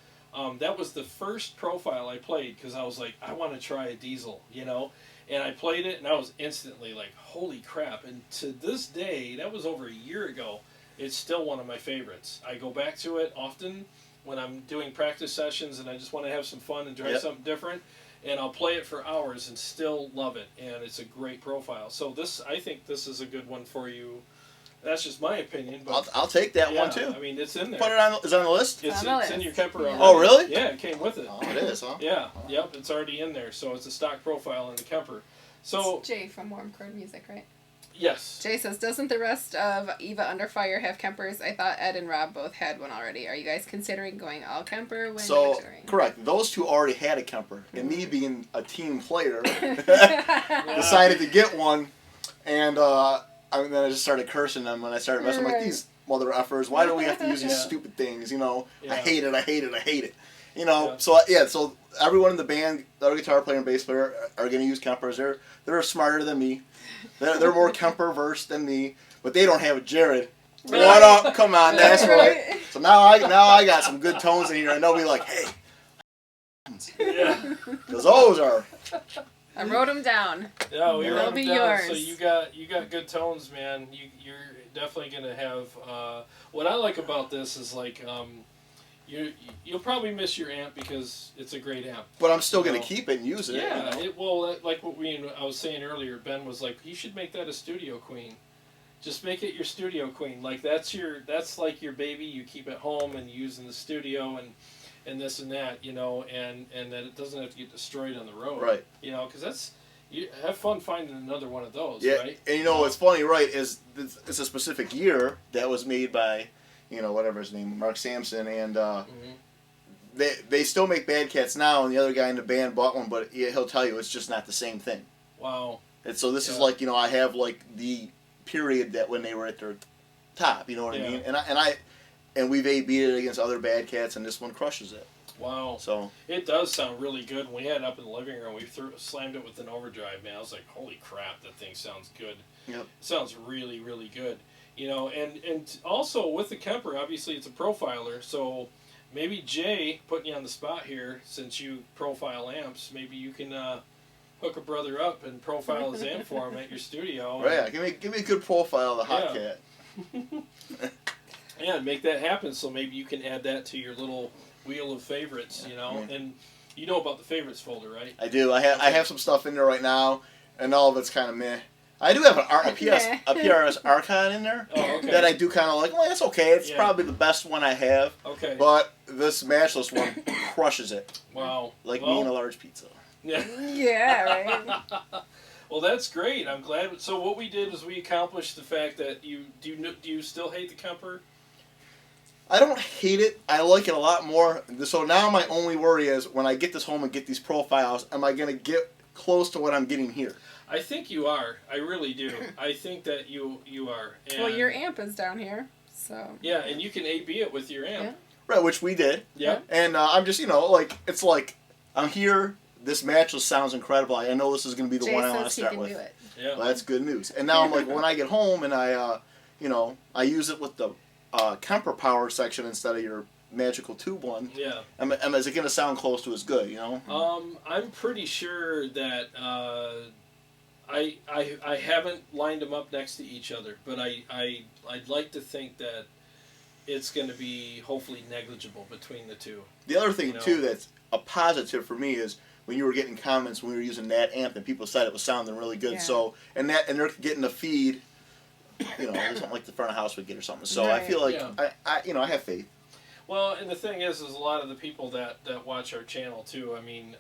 that was the first profile I played because I was like, I want to try a diesel, you know? And I played it, and I was instantly like, holy crap. And to this day, that was over a year ago, it's still one of my favorites. I go back to it often when I'm doing practice sessions and I just want to have some fun and try something different. And I'll play it for hours and still love it. And it's a great profile. So I think this is a good one for you. That's just my opinion. But I'll take that one too. I mean, it's in there. Put it on. Is it on the list? It's in your Kemper already. Oh, really? Yeah, it came with it. Oh, it is, huh? Yeah, yep, it's already in there. So it's a stock profile in the Kemper. So it's Jay from Warm Chord Music, right? Yes. Jay says, doesn't the rest of EVA Under Fire have Kempers? I thought Ed and Rob both had one already. Are you guys considering going all Kemper? Correct. Those two already had a Kemper. And me being a team player, decided to get one. And then I just started cursing them when I started messing with these mother effers. Why do we have to use these stupid things? You know, I hate it. You know, so everyone in the band, the other guitar player and bass player, are going to use Kempers. They're smarter than me. They're more Kemper versed than me, but they don't have a Jarrod. Right. What up? Come on, that's right. So now I got some good tones in here, and they'll be like, hey, because those are. I wrote them down. Yeah, we wrote them down. Yours. So you got good tones, man. You're definitely gonna have. What I like about this is like. You'll probably miss your amp because it's a great amp. But I'm still going to keep it and use it. Yeah, you know? Like what I was saying earlier, Ben was like, you should make that a studio queen. Just make it your studio queen. Like that's like your baby. You keep at home and use in the studio and this and that, you know, and that it doesn't have to get destroyed on the road. Right. You know, because you have fun finding another one of those, right? And you know what's funny, right, is it's a specific year that was made by, you know, whatever his name, Mark Sampson, and they still make Bad Cats now, and the other guy in the band bought one, but he'll tell you it's just not the same thing. Wow. And so this is like, you know, I have like the period that when they were at their top, you know what I mean? And we've A-B'd it against other Bad Cats, and this one crushes it. Wow. So it does sound really good. When we had it up in the living room, we slammed it with an overdrive, man. I was like, holy crap, that thing sounds good. Yep. It sounds really, really good. You know, and also with the Kemper, obviously it's a profiler, so maybe Jay, putting you on the spot here, since you profile amps, maybe you can hook a brother up and profile his amp for him at your studio. Right, give me a good profile of the Hot Cat. Yeah, make that happen, so maybe you can add that to your little wheel of favorites, you know, and you know about the favorites folder, right? I do. I have some stuff in there right now, and all of it's kind of meh. I do have a PRS Archon in there that I do kind of like. Well, that's okay. It's probably the best one I have. Okay. But this matchless one crushes it. Wow. Like me and a large pizza. Yeah. Yeah, right. Well, that's great. I'm glad. So what we did is we accomplished the fact that do you still hate the Kemper? I don't hate it. I like it a lot more. So now my only worry is when I get this home and get these profiles, am I going to get close to what I'm getting here? I think you are. I really do. I think that you are. And well, your amp is down here, so. Yeah, and you can A/B it with your amp. Yeah. Right, which we did. Yeah. And I'm just, you know, like, it's like, I'm here, this matchless sounds incredible. I know this is going to be the one I want to start with. Do it. Yeah. Well, that's good news. And now I'm like, when I get home and I use it with the Kemper power section instead of your magical tube one. Yeah. Is it going to sound close to as good, you know? I'm pretty sure that... I haven't lined them up next to each other, but I'd like to think that it's going to be hopefully negligible between the two. The other thing too that's a positive for me is when you were getting comments when we were using that amp and people said it was sounding really good. Yeah. So and they're getting a feed, you know, something like the front of house would get or something. So I feel like I have faith. Well, and the thing is a lot of the people that watch our channel too. I mean,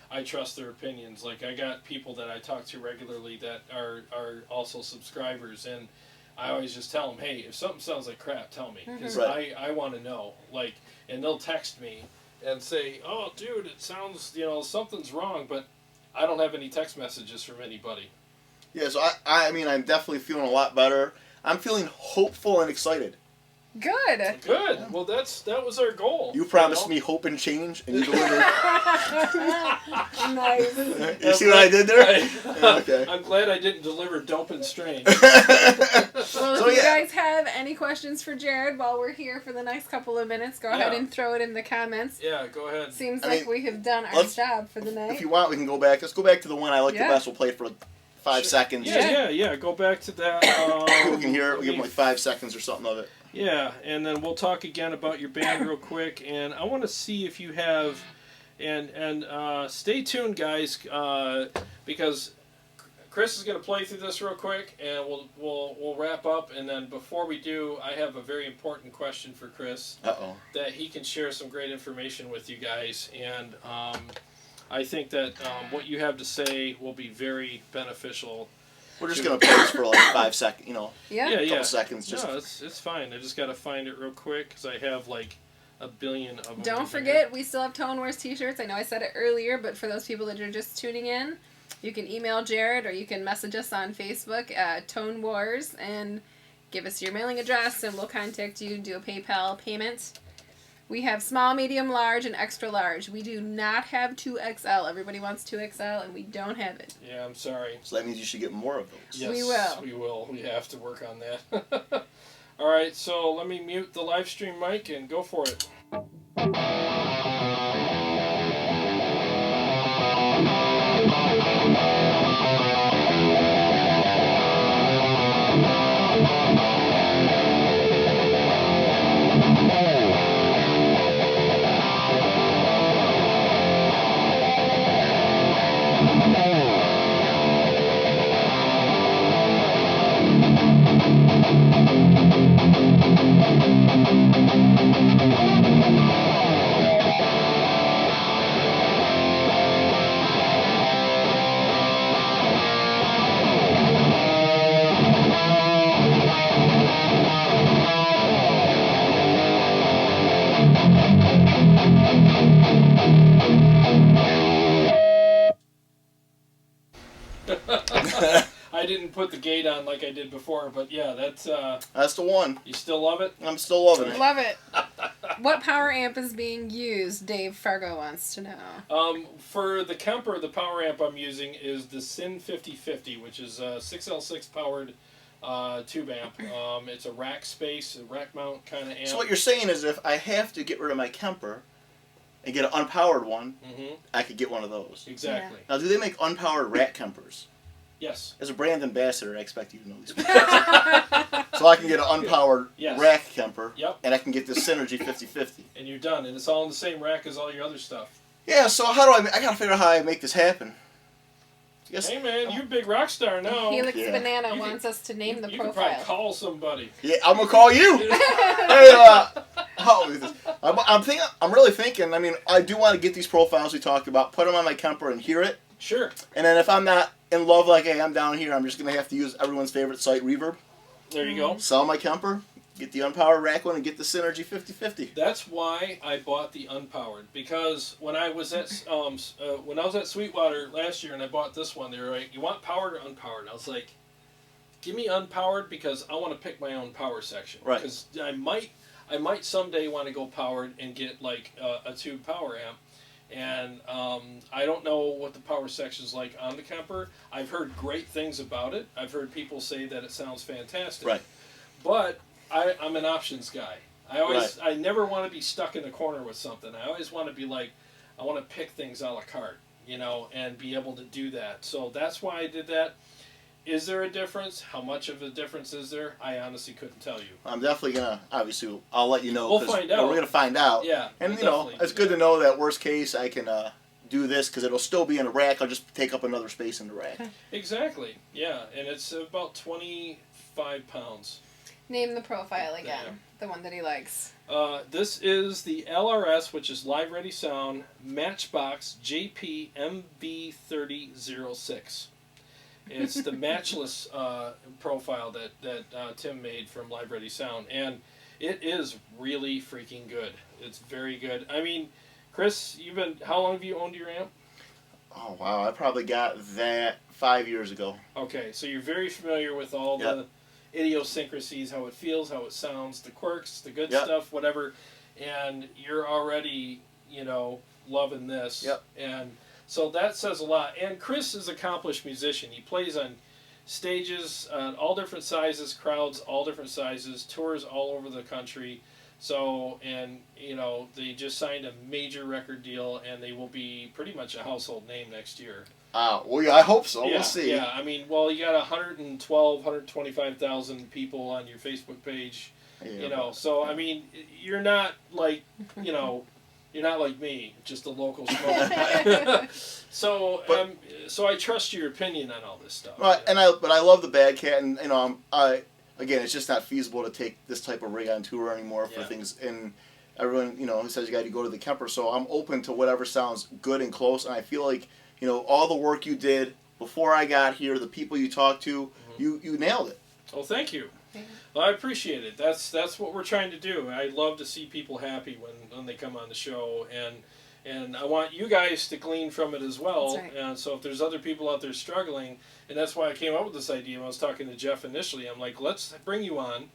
I trust their opinions. Like I got people that I talk to regularly that are also subscribers, and I always just tell them, hey, if something sounds like crap, tell me, because I want to know. Like, and they'll text me and say, oh, dude, it sounds, something's wrong, but I don't have any text messages from anybody. Yeah, so I mean, I'm definitely feeling a lot better. I'm feeling hopeful and excited. Good. Good. Well, that was our goal. You promised me hope and change, and you delivered. Nice. You see what I did there? Okay. I'm glad I didn't deliver dope and strange. Well, if you guys have any questions for Jarrod while we're here for the next couple of minutes, go ahead and throw it in the comments. Yeah, go ahead. Seems like we have done our job for the night. If you want, we can go back. Let's go back to the one I like the best. We'll play it for like 5 seconds. Yeah. Go back to that. People can hear it. We give them like 5 seconds or something of it. Yeah, and then we'll talk again about your band real quick, and I want to see if you have, and stay tuned, guys, because Chris is going to play through this real quick, and we'll wrap up, and then before we do, I have a very important question for Chris. That he can share some great information with you guys, and I think that what you have to say will be very beneficial. We're just going to pause for like 5 seconds, a couple seconds. No, it's fine. I just got to find it real quick because I have like a billion of them. Don't forget, we still have Tone Wars t-shirts. I know I said it earlier, but for those people that are just tuning in, you can email Jarrod or you can message us on Facebook at Tone Wars and give us your mailing address and we'll contact you, do a PayPal payment. We have small, medium, large, and extra large. We do not have 2XL. Everybody wants 2XL, and we don't have it. Yeah, I'm sorry. So that means you should get more of those. Yes, we will. We will. We have to work on that. All right, so let me mute the live stream mic and go for it. I didn't put the gate on like I did before, but yeah, that's the one. You still love it? I'm still loving it. Love it. What power amp is being used? Dave Fargo wants to know. For the Kemper, the power amp I'm using is the Sin 5050, which is a 6L6 powered tube amp. It's a rack space, a rack mount kind of amp. So what you're saying is if I have to get rid of my Kemper and get an unpowered one, I could get one of those. Exactly. Yeah. Now, do they make unpowered rack Kempers? Yes. As a brand ambassador, I expect you to know these people. So I can get an unpowered rack Kemper, and I can get this Synergy 5050. And you're done, and it's all in the same rack as all your other stuff. Yeah, so how do I gotta figure out how I make this happen. Hey man, you're a big rock star now. Helix Banana wants us to name the you profile. You can probably call somebody. Yeah, I'm gonna call you. Hey, I'm really thinking. I mean, I do want to get these profiles we talked about, put them on my Kemper, and hear it. Sure. And then if I'm not in love like I am down here, I'm just gonna have to use everyone's favorite site, Reverb. There you go. Sell my Kemper, get the unpowered rack one, and get the Synergy 5050. That's why I bought the unpowered, because when I was at Sweetwater last year and I bought this one, they were like, "You want powered or unpowered?" And I was like, "Give me unpowered because I want to pick my own power section." Right. Because I might someday want to go powered and get like a tube power amp. And I don't know what the power section is like on the Kemper. I've heard great things about it. I've heard people say that it sounds fantastic. Right. But I'm an options guy. I never want to be stuck in a corner with something. I always want to be like, I want to pick things a la carte, and be able to do that. So that's why I did that. Is there a difference? How much of a difference is there? I honestly couldn't tell you. I'm definitely gonna, obviously, I'll let you know. We'll find out. We're gonna find out. Yeah. And it's good to know that worst case I can do this because it'll still be in a rack. I'll just take up another space in the rack. Exactly. Yeah, and it's about 25 pounds. Name the profile again. Yeah. The one that he likes. This is the LRS, which is Live Ready Sound, Matchbox JP MV3006. It's the matchless profile that Tim made from Live Ready Sound, and it is really freaking good. It's very good. I mean, Chris, how long have you owned your amp? Oh wow, I probably got that 5 years ago. Okay, so you're very familiar with all the idiosyncrasies, how it feels, how it sounds, the quirks, the good stuff, whatever, and you're already, loving this. Yep. And so that says a lot. And Chris is an accomplished musician. He plays on stages, all different sizes, crowds, all different sizes, tours all over the country. So, and, they just signed a major record deal, and they will be pretty much a household name next year. Well, yeah, I hope so. Yeah, we'll see. Yeah, I mean, you got 125,000 people on your Facebook page, so, I mean, you're not like, you're not like me, just a local smoker. So I trust your opinion on all this stuff. Right, but I love the Bad Cat, and, again, it's just not feasible to take this type of rig on tour anymore for things, and everyone, who says you got to go to the Kemper, so I'm open to whatever sounds good and close, and I feel like, all the work you did before I got here, the people you talked to, you nailed it. Well, thank you. Well, I appreciate it. That's what we're trying to do. I love to see people happy when they come on the show, and I want you guys to glean from it as well. That's right. And so if there's other people out there struggling, and that's why I came up with this idea when I was talking to Jeff initially. I'm like, let's bring you on,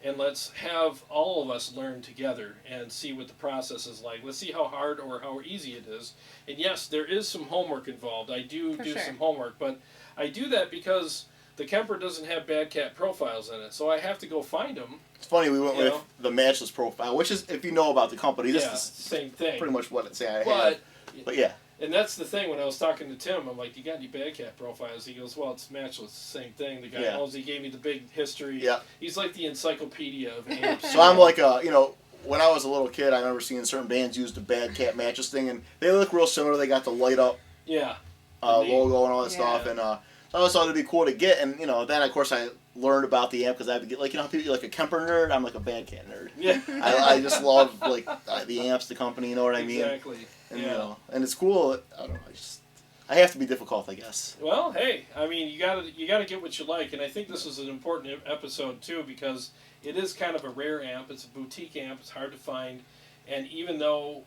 and let's have all of us learn together and see what the process is like. Let's see how hard or how easy it is. And yes, there is some homework involved. I do some homework, but I do that because the Kemper doesn't have Bad Cat profiles in it, so I have to go find them. It's funny, we went with the matchless profile, which is, if you know about the company, this is same thing. Pretty much what it's saying. But yeah. And that's the thing, when I was talking to Tim, I'm like, you got any Bad Cat profiles? He goes, well, it's matchless, same thing. The guy knows, he gave me the big history. Yeah. He's like the encyclopedia of amps. So I'm like, when I was a little kid, I remember seeing certain bands use the Bad Cat mattress thing, and they look real similar. They got the light up logo and all that stuff, and so I always thought it'd be cool to get. And then of course I learned about the amp because I would get how people like a Kemper nerd. I'm like a Bad Cat nerd. Yeah, I just love the amps, the company. You know what I mean? Exactly. And and it's cool. I don't know. I have to be difficult, I guess. Well, hey, I mean, you gotta get what you like, and I think this is an important episode too because it is kind of a rare amp. It's a boutique amp. It's hard to find, and even though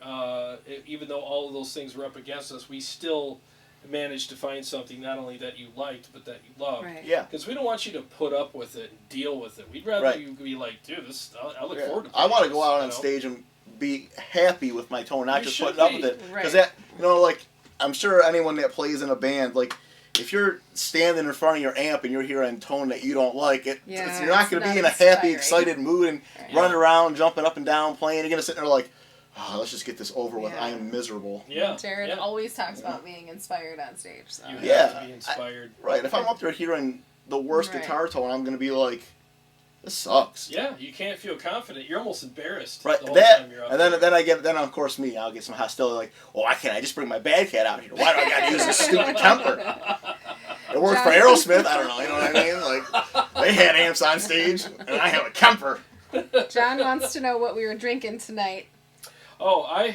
all of those things were up against us, we still managed to find something not only that you liked but that you loved. Right. Yeah. Because we don't want you to put up with it and deal with it. We'd rather you be like, dude, I look forward to. I want to go out on stage and be happy with my tone, not just putting up with it. Right. Because I'm sure anyone that plays in a band, if you're standing in front of your amp and you're hearing tone that you don't like, you're not going to be in a happy, excited mood and running around, jumping up and down, playing. You're going to sit there like, oh, let's just get this over with. I am miserable. Yeah. Jarrod always talks about being inspired on stage. So. You have to be inspired. Right. If I'm up there hearing the worst guitar tone, I'm going to be like, this sucks. Yeah, you can't feel confident. You're almost embarrassed. Right. The whole time you're up and then of course I'll get some hostility like, why can't I just bring my Bad Cat out here? Why do I got to use this stupid Kemper? It worked for Aerosmith. I don't know. You know what I mean? They had amps on stage, and I have a Kemper. John wants to know what we were drinking tonight. Oh, I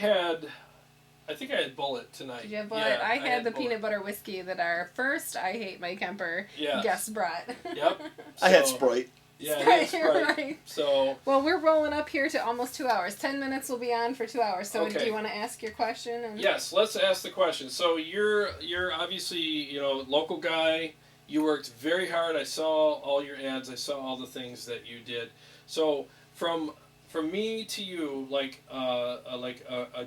think I had Bullet tonight. Did you have Bullet? Yeah, I had the peanut butter whiskey that our first I Hate My Kemper guest brought. Yep. I had Sprite. Yeah, Sprite. Right. So. Well, we're rolling up here to almost 2 hours. 10 minutes will be on for 2 hours. So do you want to ask your question? Yes, let's ask the question. So you're obviously local guy. You worked very hard. I saw all your ads. I saw all the things that you did. So from me to you,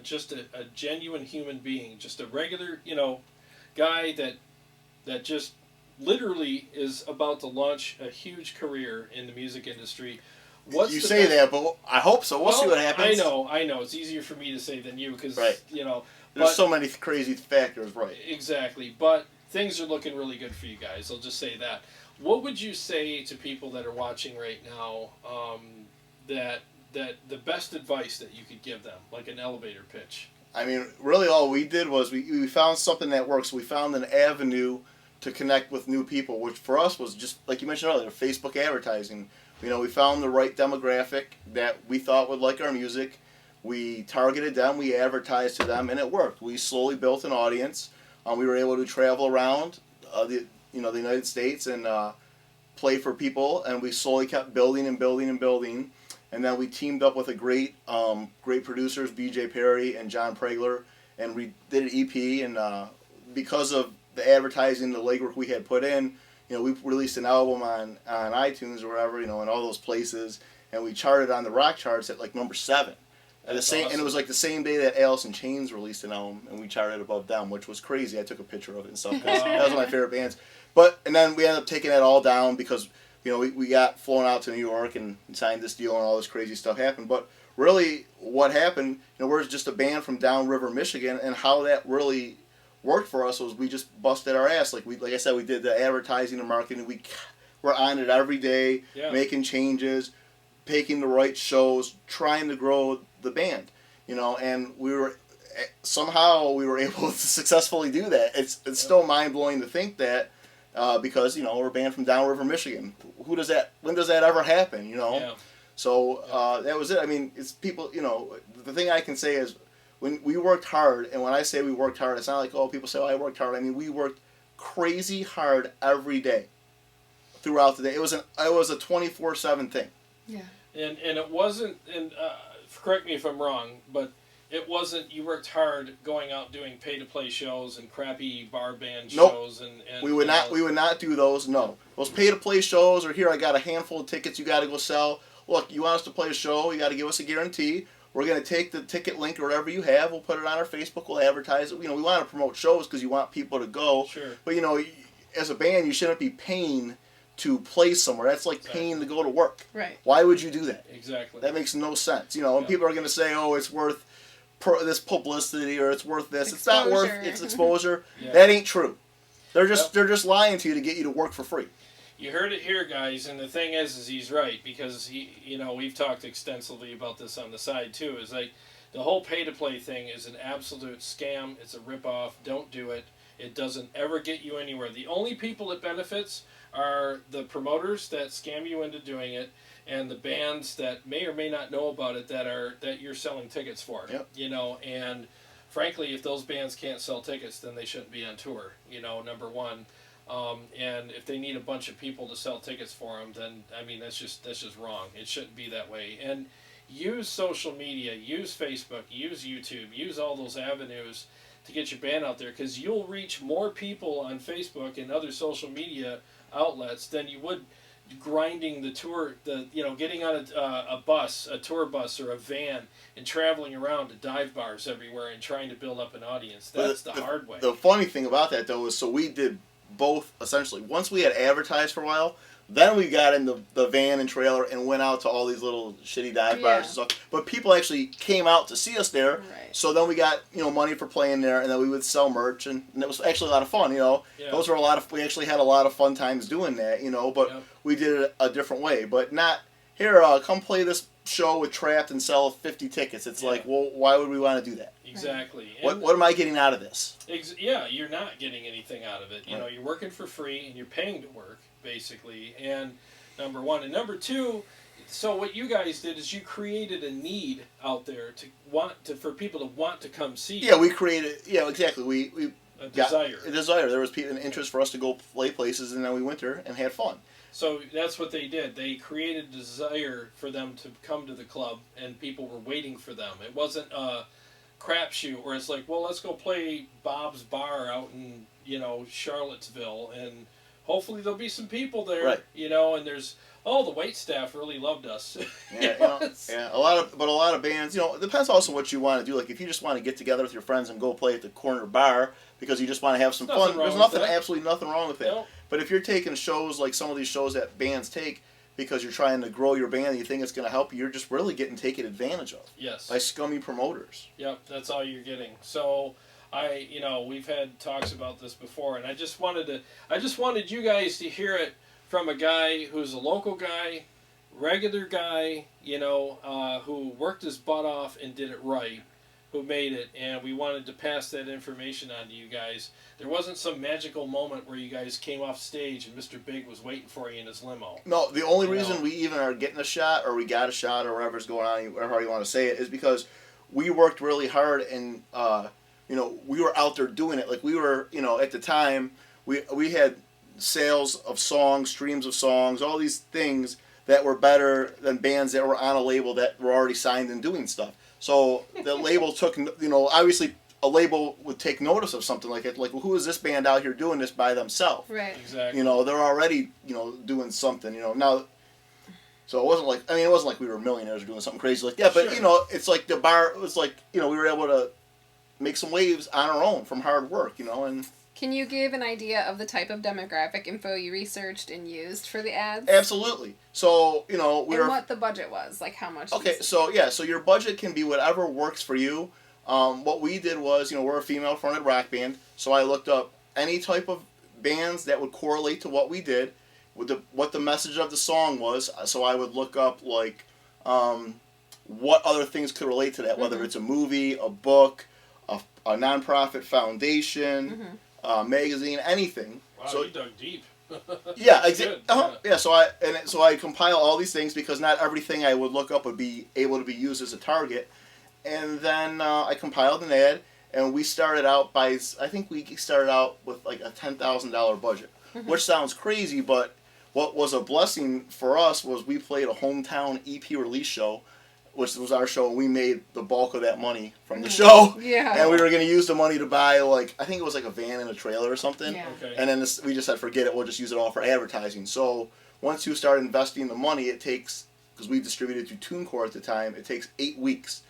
just a genuine human being, just a regular guy that just literally is about to launch a huge career in the music industry. You say that, but I hope so. We'll see what happens. I know. It's easier for me to say than you because there's so many crazy factors, right? Exactly, but things are looking really good for you guys. I'll just say that. What would you say to people that are watching right now? That the best advice that you could give them, like an elevator pitch. I mean, really, all we did was we found something that works. We found an avenue to connect with new people, which for us was just, like you mentioned earlier, Facebook advertising. we found the right demographic that we thought would like our music. We targeted them, we advertised to them, and it worked. We slowly built an audience. We were able to travel around the United States and play for people, and we slowly kept building and building and building. And then we teamed up with a great producers, BJ Perry and John Pregler, and we did an EP. And because of the advertising, the legwork we had put in, we released an album on iTunes or wherever, in all those places, and we charted on the rock charts at like number 7. Awesome. And it was like the same day that Alice in Chains released an album, and we charted above them, which was crazy. I took a picture of it and stuff. That was one of my favorite bands. And then we ended up taking that all down because we got flown out to New York and signed this deal, and all this crazy stuff happened. But really, what happened? We're just a band from downriver Michigan, and how that really worked for us was we just busted our ass. Like I said, we did the advertising and marketing. We were on it every day, making changes, picking the right shows, trying to grow the band, and we were able to successfully do that. It's still mind blowing to think that because we're a band from downriver Michigan. When does that ever happen? So that was it. I mean, it's people. The thing I can say is when we worked hard, and when I say we worked hard, it's not like people say, "Oh, I worked hard." I mean, we worked crazy hard every day throughout the day. It was a 24/7 thing. Yeah. And it wasn't, and correct me if I'm wrong, but it wasn't, you worked hard going out doing pay-to-play shows and crappy bar band shows. Nope. And we would not do those, no. Those pay-to-play shows are here, I got a handful of tickets you got to go sell. Look, you want us to play a show, you got to give us a guarantee. We're going to take the ticket link or whatever you have, we'll put it on our Facebook, we'll advertise it. We want to promote shows because you want people to go. Sure. But, as a band, you shouldn't be paying to play somewhere. That's like paying to go to work. Right. Why would you do that? Exactly. That makes no sense. And people are going to say, "Oh, it's worth this publicity," or "It's worth this." It's not worth its exposure. That ain't true. They're just lying to you to get you to work for free. You heard it here, guys, and the thing is he's right, because we've talked extensively about this on the side too. Is like the whole pay-to-play thing is an absolute scam. It's a rip-off. Don't do it. It doesn't ever get you anywhere. The only people it benefits are the promoters that scam you into doing it, and the bands that may or may not know about it that you're selling tickets for. Yep. And frankly, if those bands can't sell tickets, then they shouldn't be on tour. Number one. And if they need a bunch of people to sell tickets for them, then that's just wrong. It shouldn't be that way. And use social media, use Facebook, use YouTube, use all those avenues to get your band out there, because you'll reach more people on Facebook and other social media outlets than you would grinding the tour, getting on a bus, a tour bus or a van, and traveling around to dive bars everywhere and trying to build up an audience. That's the hard way. The funny thing about that, though, is so we did both, essentially. Once we had advertised for a while, then we got in the van and trailer and went out to all these little shitty dive bars and stuff. But people actually came out to see us there. Right. So then we got money for playing there, and then we would sell merch, and it was actually a lot of fun. Those were we actually had a lot of fun times doing that. But we did it a different way. But not here. Come play this show with Trapped and sell 50 tickets. It's like, well, why would we want to do that? Exactly. What am I getting out of this? You're not getting anything out of it. You're working for free and you're paying to work, basically. And number one. And number two, so what you guys did is you created a need out there for people to want to come see you. Yeah, we created. Yeah, exactly. We a desire. A desire. There was an interest for us to go play places, and then we went there and had fun. So that's what they did. They created a desire for them to come to the club, and people were waiting for them. It wasn't a crapshoot where it's like, well, let's go play Bob's Bar out in Charlottesville, and hopefully there'll be some people there. Right. And there's the wait staff really loved us. A lot of bands. It depends also what you want to do. Like if you just want to get together with your friends and go play at the corner bar because you just want to have some fun, there's absolutely nothing wrong with that. Nope. But if you're taking shows like some of these shows that bands take because you're trying to grow your band and you think it's going to help you, you're just really getting taken advantage of. Yes. By scummy promoters. Yep, that's all you're getting. So we've had talks about this before, and I just wanted you guys to hear it from a guy who's a local guy, regular guy, who worked his butt off and did it right, who made it, and we wanted to pass that information on to you guys. There wasn't some magical moment where you guys came off stage and Mr. Big was waiting for you in his limo. No, the only reason we even are getting a shot, or we got a shot, or whatever's going on, whatever you want to say it, is because we worked really hard, and we were out there doing it. Like, we were, at the time, we had sales of songs, streams of songs, all these things that were better than bands that were on a label that were already signed and doing stuff. So the label took, obviously a label would take notice of something like it. Like, well, who is this band out here doing this by themselves? Right. Exactly. They're already, doing something, Now, so it wasn't like we were millionaires or doing something crazy like that. But, Sure. It's like the bar, it was like, we were able to make some waves on our own from hard work, and... Can you give an idea of the type of demographic info you researched and used for the ads? Absolutely. So, and what the budget was, like how much. Okay, so your budget can be whatever works for you. What we did was, we're a female-fronted rock band, so I looked up any type of bands that would correlate to what we did, with what the message of the song was. So I would look up, like, what other things could relate to that, whether it's a movie, a book, a nonprofit foundation, magazine, anything. Wow, so, you dug deep. Yeah, exactly. Yeah, so I compile all these things because not everything I would look up would be able to be used as a target, and then I compiled an ad, and we started out I think we started out with like a $10,000 budget, which sounds crazy, but what was a blessing for us was we played a hometown EP release show, which was our show, and we made the bulk of that money from the show. Yeah. And we were going to use the money to buy, like, I think it was like a van and a trailer or something. Yeah. Okay. And then we just said, forget it, we'll just use it all for advertising. So once you start investing the money, it takes, because we distributed through TuneCore at the time, it takes 8 weeks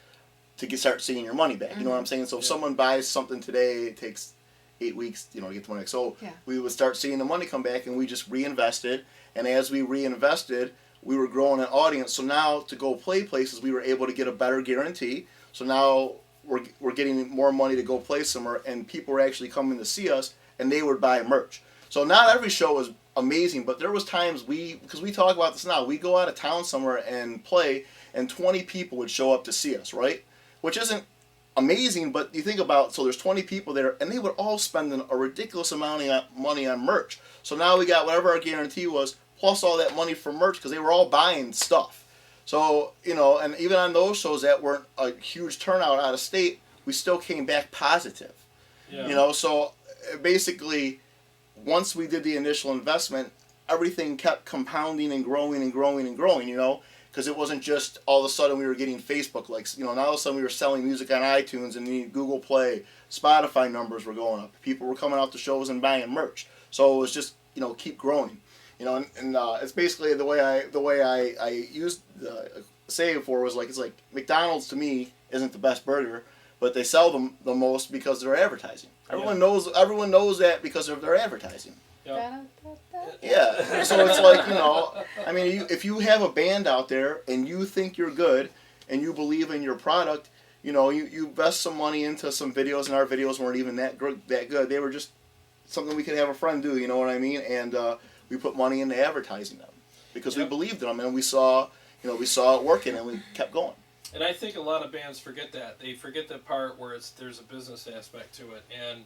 to start seeing your money back. You know what I'm saying? So if someone buys something today, it takes 8 weeks, to get the money back. So we would start seeing the money come back, and we just reinvested. And as we reinvested, we were growing an audience. So now to go play places, we were able to get a better guarantee. So now we're getting more money to go play somewhere, and people were actually coming to see us, and they would buy merch. So not every show was amazing, but there was times because we talk about this now, we go out of town somewhere and play, and 20 people would show up to see us, right? Which isn't amazing, but you think about, so there's 20 people there, and they would all spend a ridiculous amount of money on merch. So now we got whatever our guarantee was, plus all that money for merch, because they were all buying stuff. So, and even on those shows that weren't a huge turnout out of state, we still came back positive. Yeah. So basically, once we did the initial investment, everything kept compounding and growing and growing and growing, because it wasn't just all of a sudden we were getting Facebook likes. Now all of a sudden we were selling music on iTunes and Google Play, Spotify numbers were going up. People were coming out to shows and buying merch. So it was just, keep growing. And it's basically the way I used say it before was like, it's like McDonald's to me isn't the best burger, but they sell them the most because they're advertising. Everyone knows that because of their advertising. Yep. Yeah. So it's like, if you have a band out there and you think you're good and you believe in your product, you invest some money into some videos, and our videos weren't even that good. They were just something we could have a friend do, you know what I mean? And we put money into advertising them because we believed in them, and we saw it working, and we kept going. And I think a lot of bands forget that. They forget the part where there's a business aspect to it. And,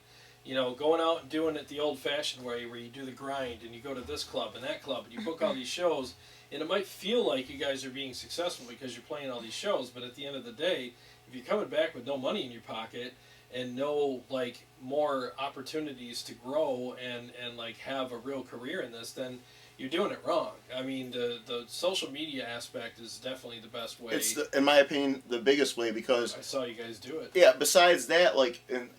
going out and doing it the old-fashioned way where you do the grind and you go to this club and that club and you book all these shows, and it might feel like you guys are being successful because you're playing all these shows, but at the end of the day, if you're coming back with no money in your pocket and no, more opportunities to grow and have a real career in this, then you're doing it wrong. I mean, the social media aspect is definitely the best way. It's, in my opinion, the biggest way, because I saw you guys do it. Yeah, besides that,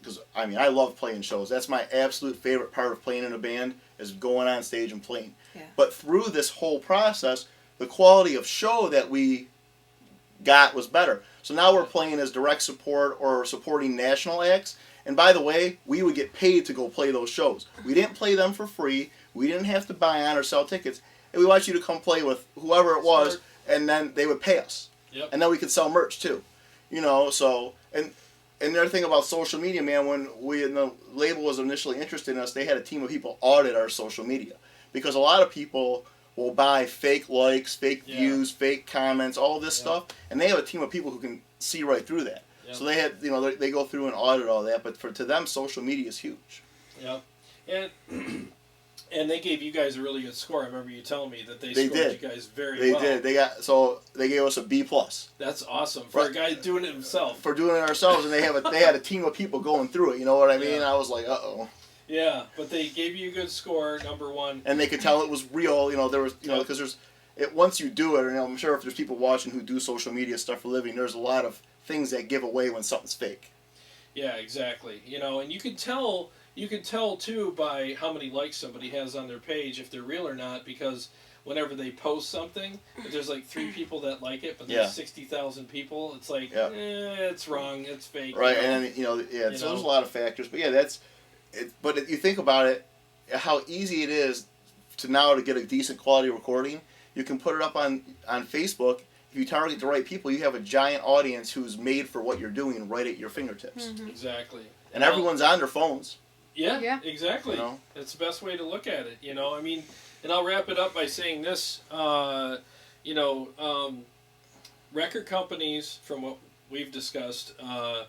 because, I love playing shows. That's my absolute favorite part of playing in a band, is going on stage and playing. Yeah. But through this whole process, the quality of show that we got was better. So now we're playing as direct support or supporting national acts. And by the way, we would get paid to go play those shows. We didn't play them for free. We didn't have to buy on or sell tickets. And we want you to come play with whoever it was, and then they would pay us. Yep. And then we could sell merch too. So, and the other thing about social media, man, when the label was initially interested in us, they had a team of people audit our social media. Because a lot of people will buy fake likes, fake views, fake comments, all this stuff, and they have a team of people who can see right through that. Yep. So they had, you know, they go through and audit all that, but to them, social media is huge. Yeah, and they gave you guys a really good score. I remember you telling me that they scored you guys very well. They did. They gave us a B+. That's awesome for a guy doing it himself. For doing it ourselves, and they had a team of people going through it. You know what I mean? Yeah. I was like, uh-oh. Yeah, but they gave you a good score, number one. And they could tell it was real. You know, there was, you know, because once you do it, you know, I'm sure if there's people watching who do social media stuff for a living, there's a lot of things that give away when something's fake. Yeah, exactly. You know, and you can tell too by how many likes somebody has on their page if they're real or not, because whenever they post something, if there's like 3 people that like it, but there's 60,000 people, it's like, it's wrong, it's fake. Right, you know? and you know, so there's a lot of factors, but yeah, that's it. But if you think about it, how easy it is to get a decent quality recording. You can put it up on Facebook. If you target the right people, you have a giant audience who's made for what you're doing right at your fingertips. Mm-hmm. Exactly. And everyone's on their phones. Yeah, exactly. You know? It's the best way to look at it, you know. I mean, and I'll wrap it up by saying this, record companies, from what we've discussed, are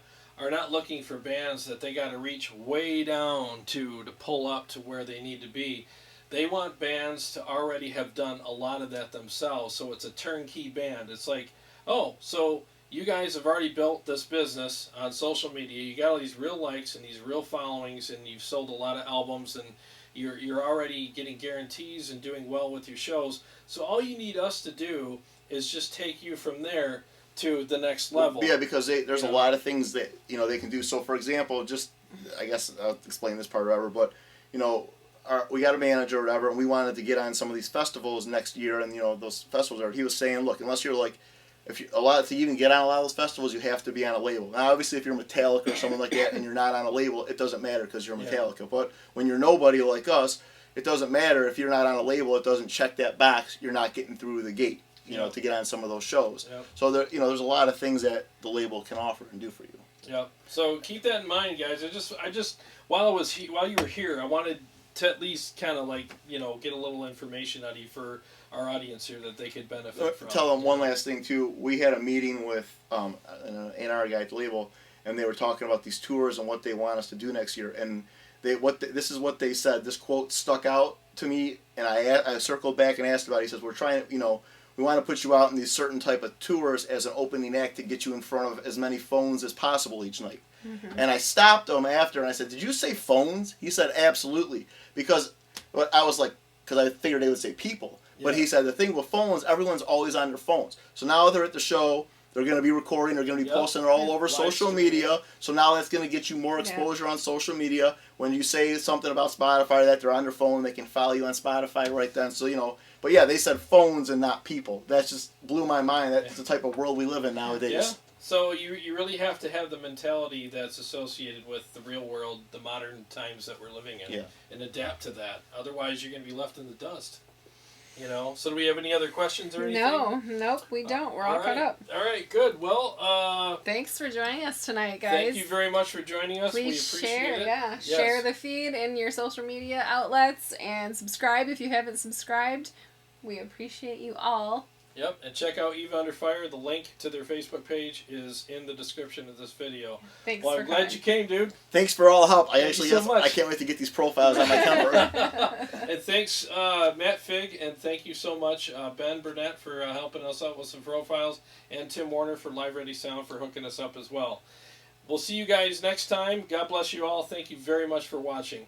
not looking for bands that they got to reach way down to pull up to where they need to be. They want bands to already have done a lot of that themselves, so it's a turnkey band. It's like, oh, so you guys have already built this business on social media. You got all these real likes and these real followings, and you've sold a lot of albums, and you're already getting guarantees and doing well with your shows. So all you need us to do is just take you from there to the next level. Yeah, because there's a lot of things that they can do. So, for example, I guess I'll explain this part or whatever, but we got a manager or whatever, and we wanted to get on some of these festivals next year, and those festivals he was saying, look, unless you're like, to even get on a lot of those festivals, you have to be on a label. Now, obviously, if you're Metallica or someone like that, and you're not on a label, it doesn't matter because you're Metallica. But when you're nobody like us, it doesn't matter if you're not on a label. It doesn't check that box. You're not getting through the gate, to get on some of those shows. Yep. So there's a lot of things that the label can offer and do for you. Yeah. So keep that in mind, guys. I just while you were here, I wanted to at least kind of get a little information out of you for our audience here that they could benefit from. Tell them one last thing too. We had a meeting with an A&R guy at the label, and they were talking about these tours and what they want us to do next year. And this is what they said. This quote stuck out to me, and I circled back and asked about it. He says, we're trying, we want to put you out in these certain type of tours as an opening act to get you in front of as many phones as possible each night. Mm-hmm. And I stopped him after and I said, did you say phones? He said, absolutely. Because I was like, because I figured they would say people. Yeah. But he said, the thing with phones, everyone's always on their phones. So now they're at the show, they're going to be recording, they're going to be posting it all over social media. So now that's going to get you more exposure on social media. When you say something about Spotify, that they're on their phone, they can follow you on Spotify right then. So, but yeah, they said phones and not people. That just blew my mind. That's the type of world we live in nowadays. Yeah. So you really have to have the mentality that's associated with the real world, the modern times that we're living in, and adapt to that. Otherwise, you're going to be left in the dust. So do we have any other questions or anything? Nope, we don't. We're all caught up. All right, good. Well, thanks for joining us tonight, guys. Thank you very much for joining us. Please we appreciate it. Yes. Share the feed in your social media outlets and subscribe if you haven't subscribed. We appreciate you all. Yep, and check out EVA Under Fire. The link to their Facebook page is in the description of this video. Thanks I'm glad you came, dude. Thanks for all the help. Thank you so much. I can't wait to get these profiles on my Kemper. And thanks, Matt Fig, and thank you so much, Ben Burnett, for helping us out with some profiles, and Tim Warner for Live Ready Sound for hooking us up as well. We'll see you guys next time. God bless you all. Thank you very much for watching.